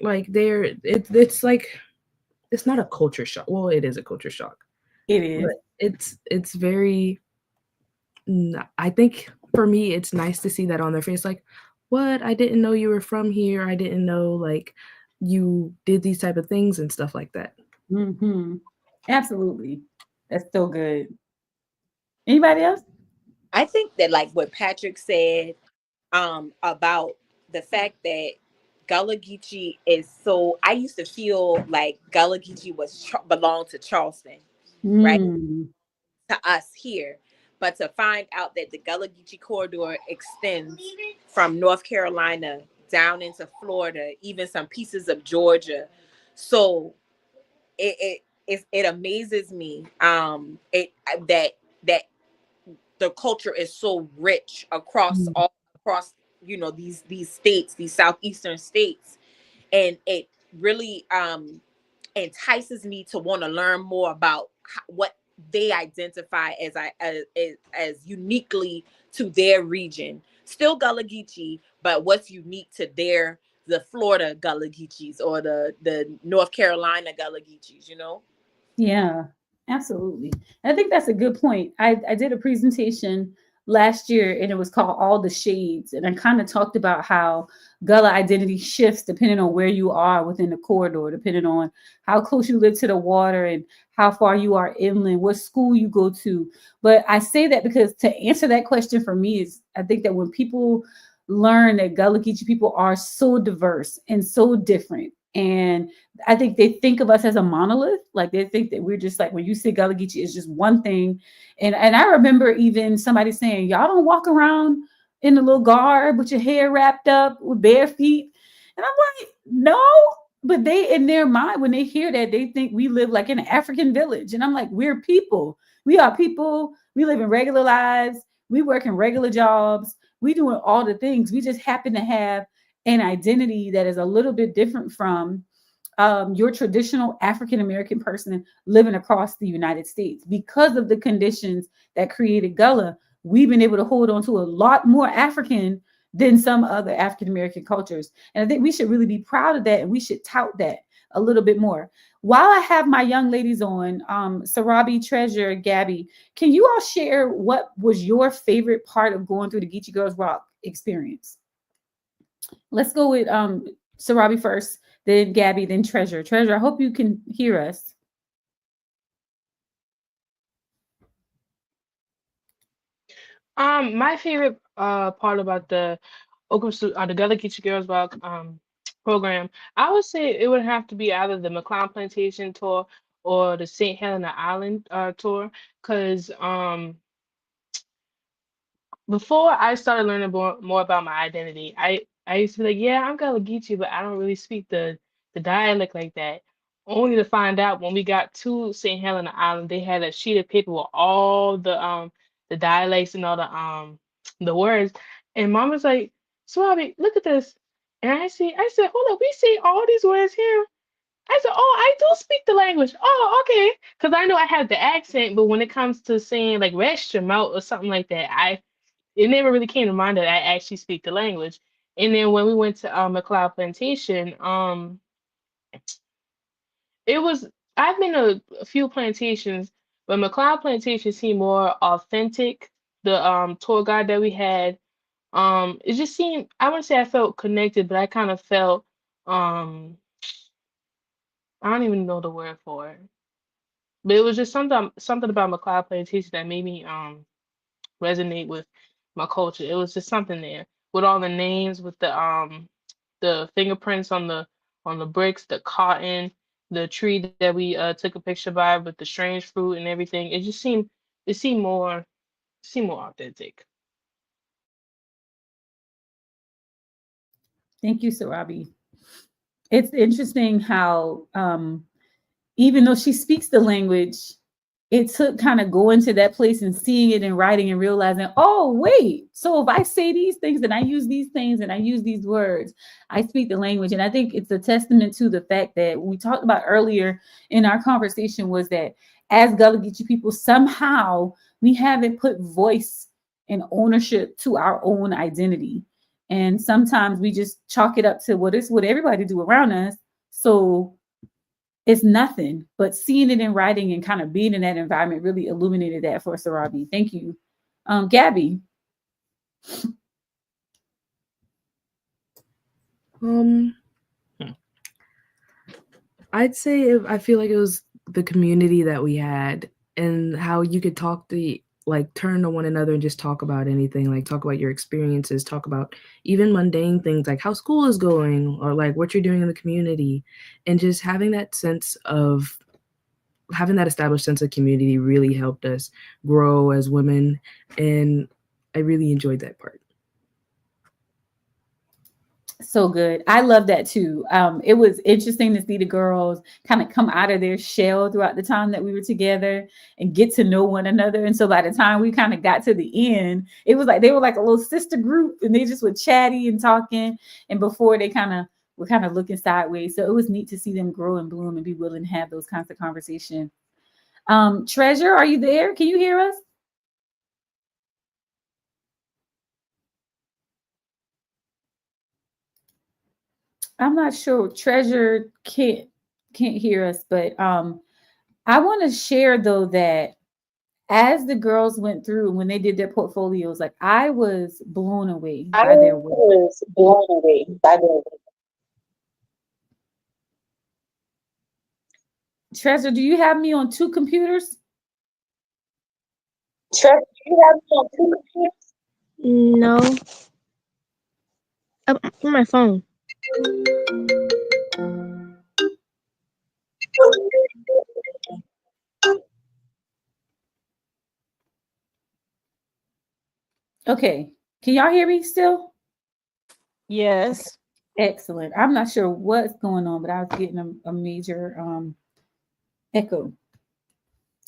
Like it's like it's not a culture shock. Well, it is a culture shock.
It is.
But it's very. I think for me, it's nice to see that on their face. Like, what? I didn't know you were from here. I didn't know like you did these type of things and stuff like that.
Mm-hmm. Absolutely. That's so good. Anybody else?
I think that like what Patrick said about the fact that Gullah Geechee is so. I used to feel like Gullah Geechee belonged to Charleston, right?
Mm.
To us here, but to find out that the Gullah Geechee corridor extends from North Carolina down into Florida, even some pieces of Georgia. So it amazes me it that that the culture is so rich across
Mm.
all across these states, these southeastern states, and it really entices me to want to learn more about what they identify as uniquely to their region. Still Gullah Geechee, but what's unique to the Florida Gullah Geechees or the North Carolina Gullah Geechees, you know?
Yeah, absolutely. I think that's a good point. I did a presentation last year and it was called All the Shades. And I kind of talked about how Gullah identity shifts depending on where you are within the corridor, depending on how close you live to the water and how far you are inland, what school you go to. But I say that because to answer that question for me is I think that when people learn that Gullah Geechee people are so diverse and so different, and I think they think of us as a monolith. Like they think that we're just like when you say Gullah Geechee is just one thing. And I remember even somebody saying, y'all don't walk around in a little garb with your hair wrapped up with bare feet. And I'm like, no. But they in their mind, when they hear that, they think we live like in an African village. And I'm like, we're people. We are people. We live in regular lives. We work in regular jobs. We doing all the things. We just happen to have an identity that is a little bit different from your traditional African American person living across the United States. Because of the conditions that created Gullah, we've been able to hold on to a lot more African than some other African American cultures. And I think we should really be proud of that and we should tout that a little bit more. While I have my young ladies on, Sarabi, Treasure, Gabby, can you all share what was your favorite part of going through the Geechee Girls Rock experience? Let's go with Sarabi first, then Gabby, then Treasure. Treasure, I hope you can hear us.
My favorite part about the Gullah Geechee Girls Walk program, I would say it would have to be either the McCloud Plantation tour or the St. Helena Island tour, because before I started learning more about my identity, I used to be like, yeah, I'm Gullah Geechee, but I don't really speak the dialect like that. Only to find out when we got to St. Helena Island, they had a sheet of paper with all the dialects and all the words. And mom was like, Swabi, look at this. And I said, hold up, we see all these words here. I said, oh, I do speak the language. Oh, okay. Because I know I have the accent, but when it comes to saying like rest your mouth or something like that, it never really came to mind that I actually speak the language. And then when we went to McLeod Plantation, it was I've been to a few plantations, but McLeod Plantation seemed more authentic. The tour guide that we had, it just seemed I wouldn't say I felt connected, but I kind of felt I don't even know the word for it. But it was just something about McLeod Plantation that made me resonate with my culture. It was just something there with all the names, with the fingerprints on the bricks, the cotton, the tree that we took a picture by with the strange fruit and everything. It seemed more authentic.
Thank you, Sarabi. It's interesting how even though she speaks the language, it took kind of going to that place and seeing it in writing and realizing, oh, wait, so if I say these things and I use these things and I use these words, I speak the language. And I think it's a testament to the fact that we talked about earlier in our conversation was that as Gullah Geechee people, somehow we haven't put voice and ownership to our own identity. And sometimes we just chalk it up to what everybody do around us. So it's nothing, but seeing it in writing and kind of being in that environment really illuminated that for Sarabi. Thank you. Gabby.
Um, I'd say I feel like it was the community that we had and how you could talk to like turn to one another and just talk about anything, like talk about your experiences, talk about even mundane things like how school is going or like what you're doing in the community, and just having that sense of having that established sense of community really helped us grow as women, and I really enjoyed that part.
So good. I love that too. It was interesting to see the girls kind of come out of their shell throughout the time that we were together and get to know one another. And so by the time we kind of got to the end, it was like they were like a little sister group and they just were chatty and talking. And before they kind of were kind of looking sideways. So it was neat to see them grow and bloom and be willing to have those kinds of conversations. Treasure, are you there? Can you hear us? I'm not sure. Treasure can't hear us, but I want to share though that as the girls went through when they did their portfolios, like I was blown away
I
by their work.
was blown away by the
Treasure, do you have me on two computers?
trust. You have me on two computers.
No, on my phone.
Okay. Can y'all hear me still?
Yes.
Excellent. I'm not sure what's going on, but I was getting a major echo.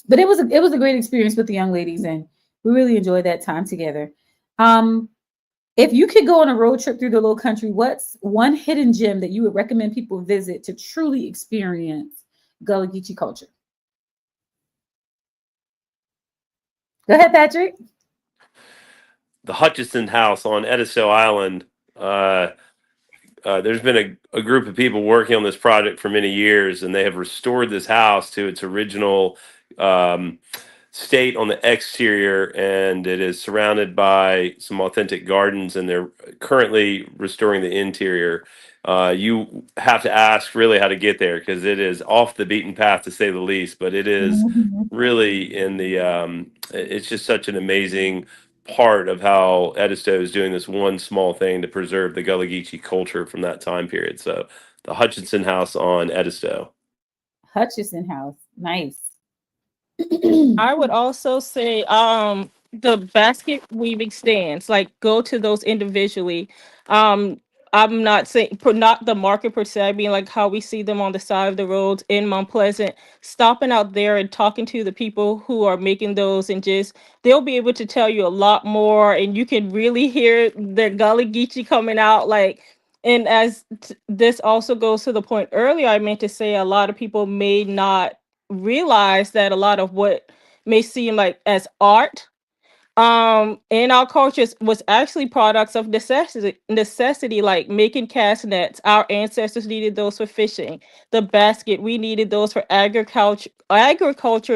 But it was a great experience with the young ladies, and we really enjoyed that time together. Um, if you could go on a road trip through the Low Country, what's one hidden gem that you would recommend people visit to truly experience Gullah Geechee culture? Go ahead, Patrick.
The Hutchinson House on Edisto Island. Uh, there's been a group of people working on this project for many years, and they have restored this house to its original um, state on the exterior, and it is surrounded by some authentic gardens, and they're currently restoring the interior. You have to ask really how to get there because it is off the beaten path to say the least, but it is
Mhm.
really in the it's just such an amazing part of how Edisto is doing this one small thing to preserve the Gullah Geechee culture from that time period. So the Hutchinson House on Edisto.
Hutchison House. Nice.
I would also say the basket weaving stands, like go to those individually. Um I'm not saying not the market per se, being like how we see them on the side of the roads in Mount Pleasant, stopping out there and talking to the people who are making those, and just they'll be able to tell you a lot more, and you can really hear the Gullah Geechee coming out like. And this also goes to the point earlier I meant to say, a lot of people may not realize that a lot of what may seem like as art in our cultures was actually products of necessity, like making cast nets. Our ancestors needed those for fishing. The basket, we needed those for agriculture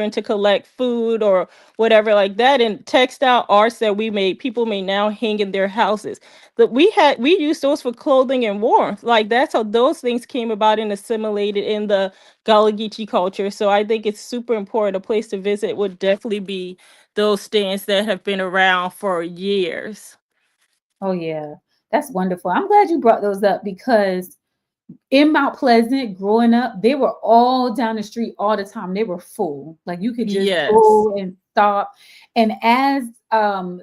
and to collect food or whatever like that. And textile arts that we made, people may now hang in their houses. That we used those for clothing and warmth. Like that's how those things came about and assimilated in the Gullah Geechee culture. So I think it's super important. A place to visit would definitely be those stands that have been around for years.
Oh yeah, that's wonderful. I'm glad you brought those up because in Mount Pleasant, growing up, they were all down the street all the time. They were full. Like you could just
Yes.
go and stop. And as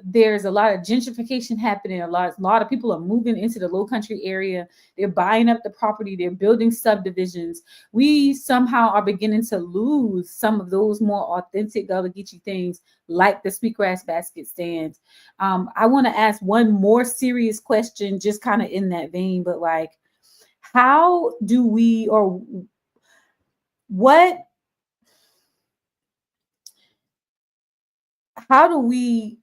there's a lot of gentrification happening, a lot of people are moving into the Low Country area. They're buying up the property. They're building subdivisions. We somehow are beginning to lose some of those more authentic Gullah Geechee things, like the sweetgrass basket stands. I want to ask one more serious question, just kind of in that vein, but like how do we or what how do we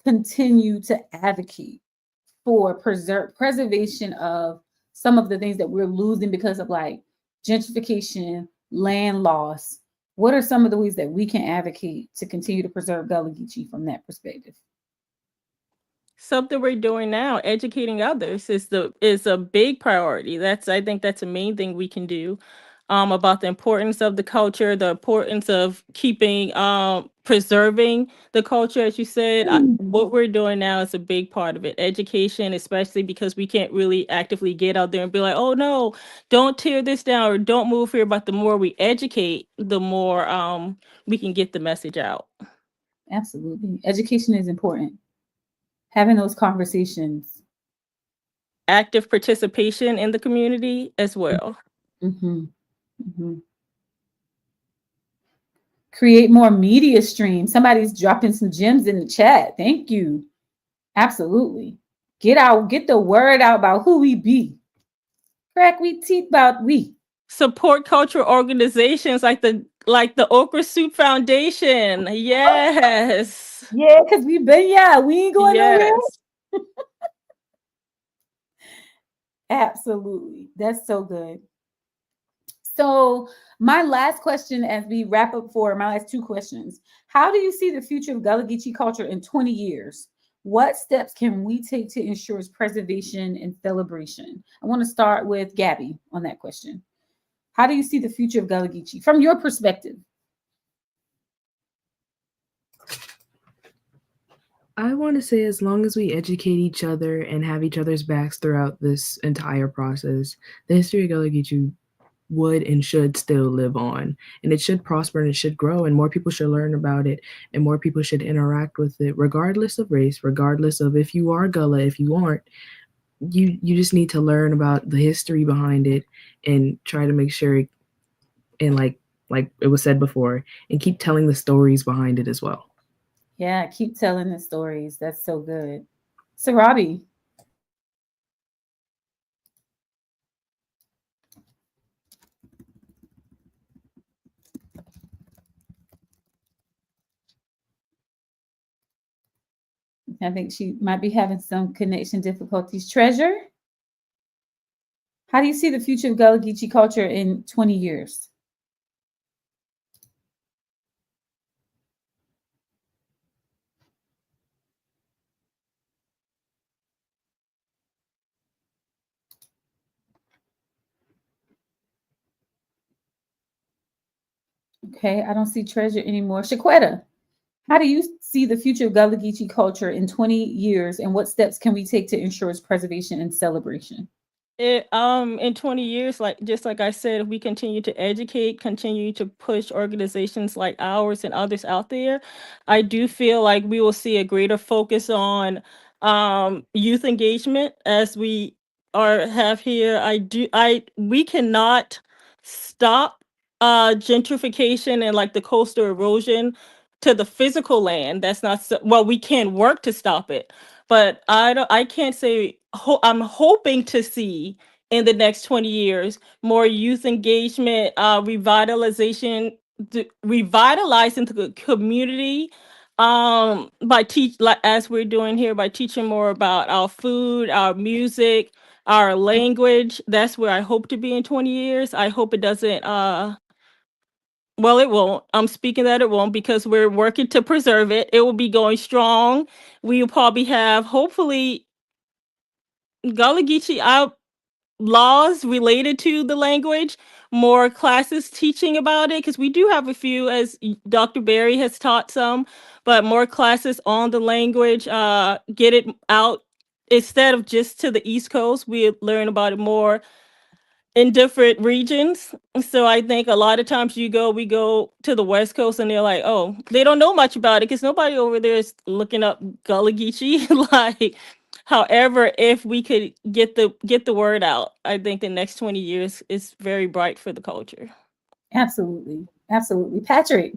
continue to advocate for preservation of some of the things that we're losing because of like gentrification, land loss? What are some of the ways that we can advocate to continue to preserve Gullah Geechee from that perspective?
Something we're doing now, educating others is a big priority. That's I think that's the main thing we can do, about the importance of the culture, the importance of keeping preserving the culture, as you said. What we're doing now is a big part of it. Education, especially because we can't really actively get out there and be like, oh no, don't tear this down or don't move here. But the more we educate, the more we can get the message out.
Absolutely. Education is important. Having those conversations.
Active participation in the community as well.
Hmm. Hmm. Create more media streams. Somebody's dropping some gems in the chat. Thank you. Absolutely. Get the word out about who we be. Crack we teeth about we.
Support cultural organizations like the O.K.R.A Soup Foundation. Yes.
Yeah, because we been, yeah, we ain't going nowhere.
Yes.
Absolutely. That's so good. So, my last question as we wrap up for my last two questions. How do you see the future of Gullah Geechee culture in 20 years? What steps can we take to ensure its preservation and celebration? I want to start with Gabby on that question. How do you see the future of Gullah Geechee from your perspective?
I want to say as long as we educate each other and have each other's backs throughout this entire process, the history of Gullah Geechee would and should still live on, and it should prosper and it should grow, and more people should learn about it, and more people should interact with it, regardless of race, regardless of if you are Gullah, if you aren't. You just need to learn about the history behind it and try to make sure, and like it was said before, and keep telling the stories behind it as well.
Yeah, keep telling the stories. That's so good. So, Robbie, I think she might be having some connection difficulties. Treasure, how do you see the future of Gullah Geechee culture in 20 years? Okay, I don't see Treasure anymore. Shaquetta, how do you see the future of Gullah Geechee culture in 20 years, and what steps can we take to ensure its preservation and celebration?
It in 20 years, like just like I said, if we continue to educate, continue to push organizations like ours and others out there, I do feel like we will see a greater focus on youth engagement as we are have here. I we cannot stop gentrification and like the coastal erosion to the physical land. That's not well, we can work to stop it, but I can't say I'm hoping to see in the next 20 years more youth engagement, revitalizing the community, by teach like as we're doing here, by teaching more about our food, our music, our language. That's where I hope to be in 20 years. I hope it doesn't well, it won't. I'm speaking that it won't because we're working to preserve it. It will be going strong. We'll probably have, hopefully, Gullah Geechee out laws related to the language, more classes teaching about it, because we do have a few, as Dr. Barry has taught some, but more classes on the language, get it out instead of just to the East Coast. We learn about it more in different regions. So I think a lot of times we go to the West Coast and they're like, oh, they don't know much about it because nobody over there is looking up Gullah Geechee. Like, however, if we could get the word out, I think the next 20 years is very bright for the culture.
Absolutely. Absolutely. Patrick,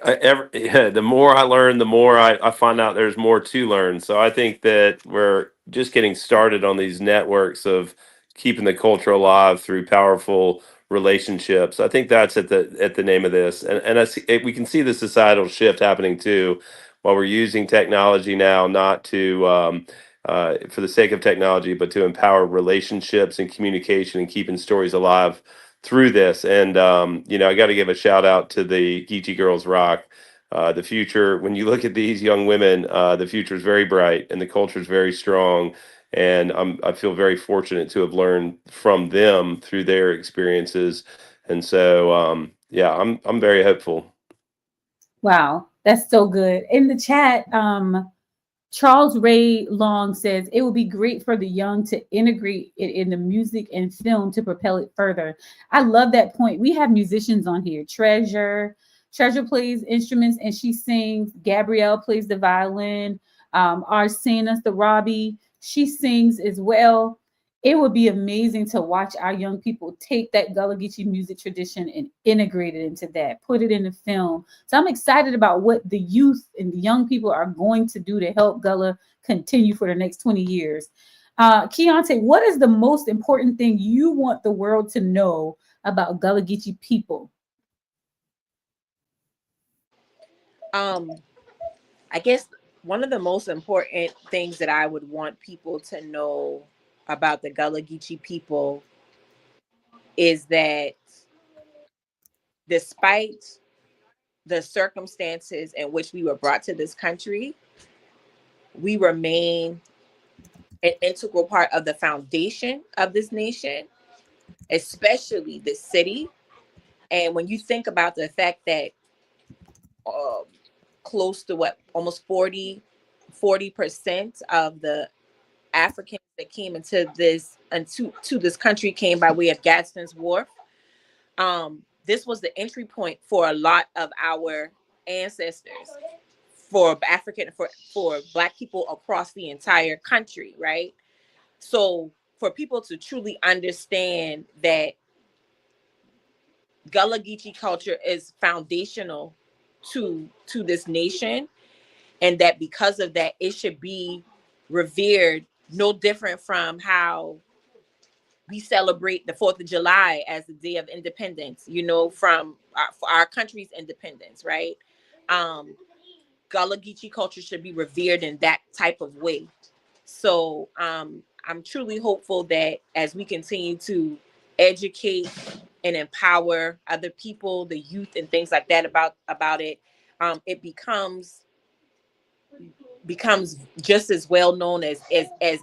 Yeah, the more I learn, the more I find out there's more to learn. So I think that we're just getting started on these networks of keeping the culture alive through powerful relationships. I think that's at the name of this, and we can see the societal shift happening too, while we're using technology now, not to for the sake of technology, but to empower relationships and communication and keeping stories alive through this. And I got to give a shout out to the Geechee Girls Rock. The future, when you look at these young women, the future is very bright and the culture is very strong. And I feel very fortunate to have learned from them through their experiences. And so, yeah, I'm very hopeful.
Wow, that's so good. In the chat, Charles Ray Long says it would be great for the young to integrate it in the music and film to propel it further. I love that point. We have musicians on here. Treasure plays instruments and she sings. Gabrielle plays the violin. Arsena's the Robbie. She sings as well. It would be amazing to watch our young people take that Gullah Geechee music tradition and integrate it into that, put it in the film. So I'm excited about what the youth and the young people are going to do to help Gullah continue for the next 20 years. Keontae, what is the most important thing you want the world to know about Gullah Geechee people?
Um, I guess one of the most important things that I would want people to know about the Gullah Geechee people is that despite the circumstances in which we were brought to this country, we remain an integral part of the foundation of this nation, especially this city. And when you think about the fact that uh, close to what, almost 40% of the Africans that came into this and to this country came by way of Gadsden's Wharf. This was the entry point for a lot of our ancestors, for African, for Black people across the entire country, right? So for people to truly understand that Gullah Geechee culture is foundational to this nation, and that because of that, it should be revered no different from how we celebrate the 4th of July as the Day of Independence, you know, from our country's independence, right? Um, Gullah Geechee culture should be revered in that type of way. So I'm truly hopeful that as we continue to educate and empower other people, the youth and things like that about it, it becomes just as well known as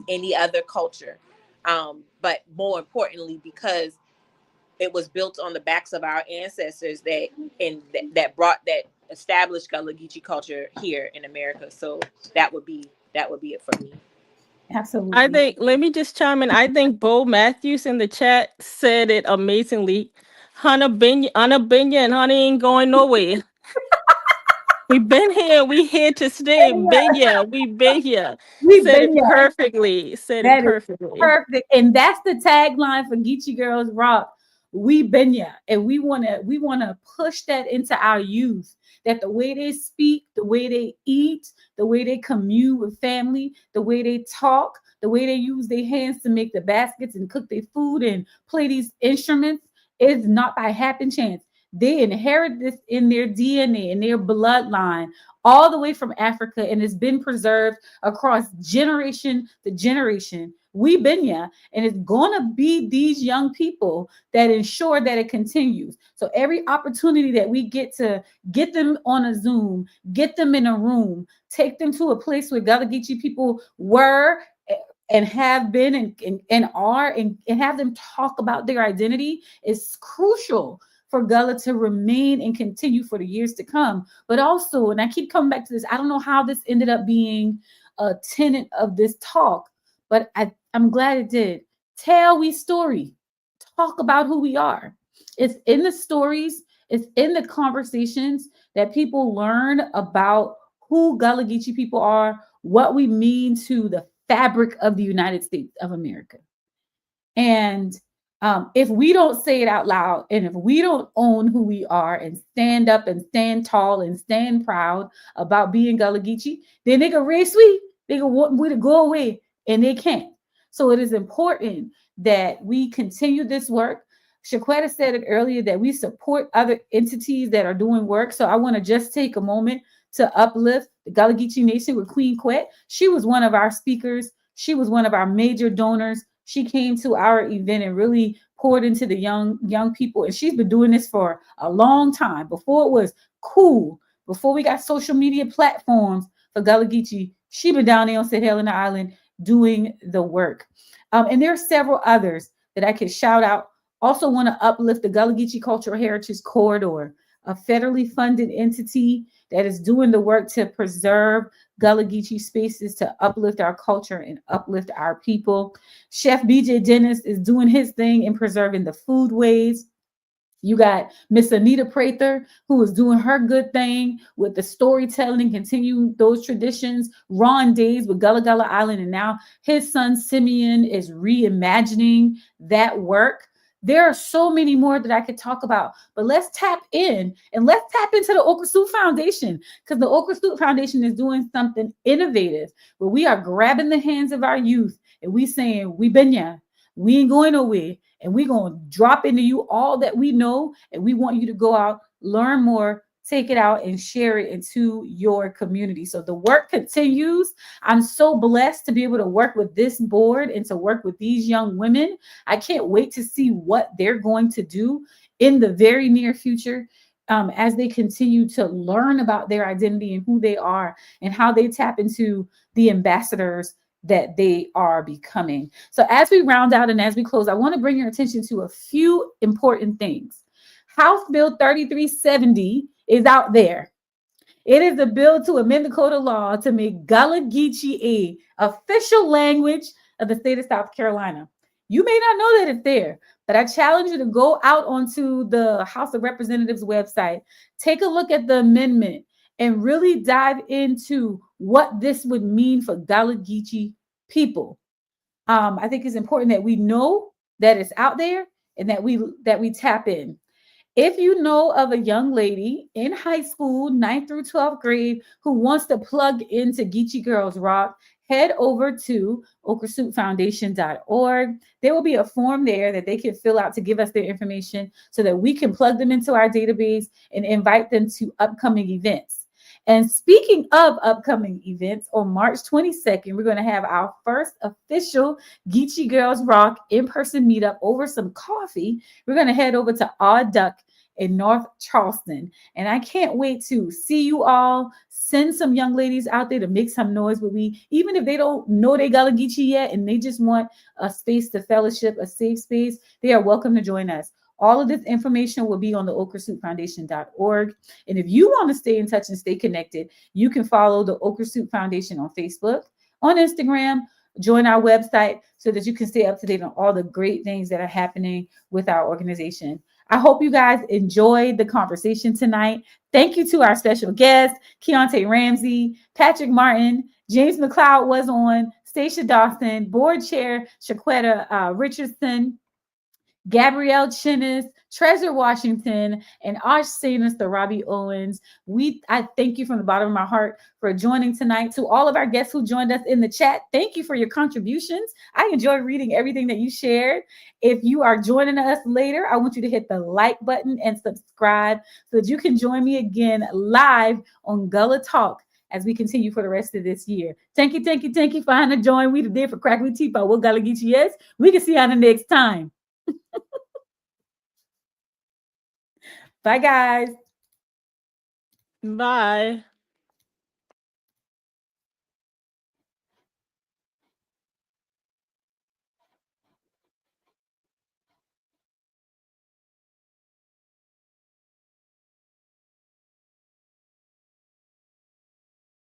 any other culture. But more importantly, because it was built on the backs of our ancestors that established Gullah Geechee culture here in America. So that would be it for me.
I
Absolutely.
think, let me just chime in. I think Bo Matthews in the chat said it amazingly. Hunter Binya and Honey ain't going nowhere. We've been here. We here to stay. Been here. We been here.
We've
Said
been
it
here.
perfectly. Said it
That is
perfectly.
perfect. And that's the tagline for Geechee Girls Rock. We been ya. And we wanna push that into our youth. That the way they speak, the way they eat, the way they commune with family, the way they talk, the way they use their hands to make the baskets and cook their food and play these instruments is not by happen chance. They inherit this in their DNA, in their bloodline, all the way from Africa, and it's been preserved across generation to generation. We been here, and it's gonna be these young people that ensure that it continues. So every opportunity that we get to get them on a Zoom, get them in a room, take them to a place where Gullah Geechee people were and have been and are and have them talk about their identity is crucial for Gullah to remain and continue for the years to come. But also, and I keep coming back to this, I don't know how this ended up being a tenet of this talk, but I'm glad it did. Tell we story. Talk about who we are. It's in the stories, it's in the conversations that people learn about who Gullah Geechee people are, what we mean to the fabric of the United States of America. And if we don't say it out loud and if we don't own who we are and stand up and stand tall and stand proud about being Gullah Geechee, then they can race we, they can want we to go away and they can't. So it is important that we continue this work. Shaquetta said it earlier that we support other entities that are doing work. So I want to just take a moment to uplift the Gullah Geechee Nation with Queen Quet. She was one of our speakers. She was one of our major donors. She came to our event and really poured into the young people. And she's been doing this for a long time. Before it was cool Before we got social media platforms for Gullah Geechee, she been down there on St. Helena Island doing the work. And there are several others that I could shout out. Also want to uplift the Gullah Geechee Cultural Heritage Corridor, a federally funded entity that is doing the work to preserve Gullah Geechee spaces to uplift our culture and uplift our people. Chef BJ Dennis is doing his thing in preserving the foodways. You got Miss Anita Prather, who is doing her good thing with the storytelling, continuing those traditions. Ron Days with Gullah Gullah Island, and now his son Simeon is reimagining that work. There are so many more that I could talk about, but let's tap in and let's tap into the O.K.R.A Soup Foundation, because the O.K.R.A Soup Foundation is doing something innovative where we are grabbing the hands of our youth and we saying, we been ya, we ain't going nowhere, and we're going to drop into you all that we know, and we want you to go out, learn more, take it out, and share it into your community. So the work continues. I'm so blessed to be able to work with this board and to work with these young women. I can't wait to see what they're going to do in the very near future, as they continue to learn about their identity and who they are and how they tap into the ambassadors that they are becoming. So as we round out and as we close, I want to bring your attention to a few important things. House Bill 3370 is out there. It is a bill to amend the code of law to make Gullah Geechee a official language of the state of South Carolina. You may not know that it's there, but I challenge you to go out onto the House of Representatives website, take a look at the amendment, and really dive into what this would mean for Gullah Geechee people. I think it's important that we know that it's out there and that we tap in. If you know of a young lady in high school, 9th through 12th grade, who wants to plug into Geechee Girls Rock, head over to OKRASoupFoundation.org. There will be a form there that they can fill out to give us their information so that we can plug them into our database and invite them to upcoming events. And speaking of upcoming events, on March 22nd, we're going to have our first official Geechee Girls Rock in-person meetup over some coffee. We're going to head over to Odd Duck in North Charleston. And I can't wait to see you all. Send some young ladies out there to make some noise with me, even if they don't know they Gullah Geechee yet and they just want a space to fellowship, a safe space. They are welcome to join us. All of this information will be on the OKRASoupFoundation.org. And if you want to stay in touch and stay connected, you can follow the O.K.R.A Soup Foundation on Facebook, on Instagram, join our website so that you can stay up to date on all the great things that are happening with our organization. I hope you guys enjoyed the conversation tonight. Thank you to our special guests, Keontae Ramsey, Patrick Martin, James McLeod was on, Stacia Dawson, Board Chair Shaquetta Richardson, Gabrielle Chinnis, Treasure Washington, and Ash Sanis, the Robbie Owens. I thank you from the bottom of my heart for joining tonight. To all of our guests who joined us in the chat, thank you for your contributions. I enjoy reading everything that you shared. If you are joining us later, I want you to hit the like button and subscribe so that you can join me again live on Gullah Talk as we continue for the rest of this year. Thank you for having to join. We did for Crackly Teapot. What Gullah Geechee is. We can see you on the next time. Bye, guys.
Bye.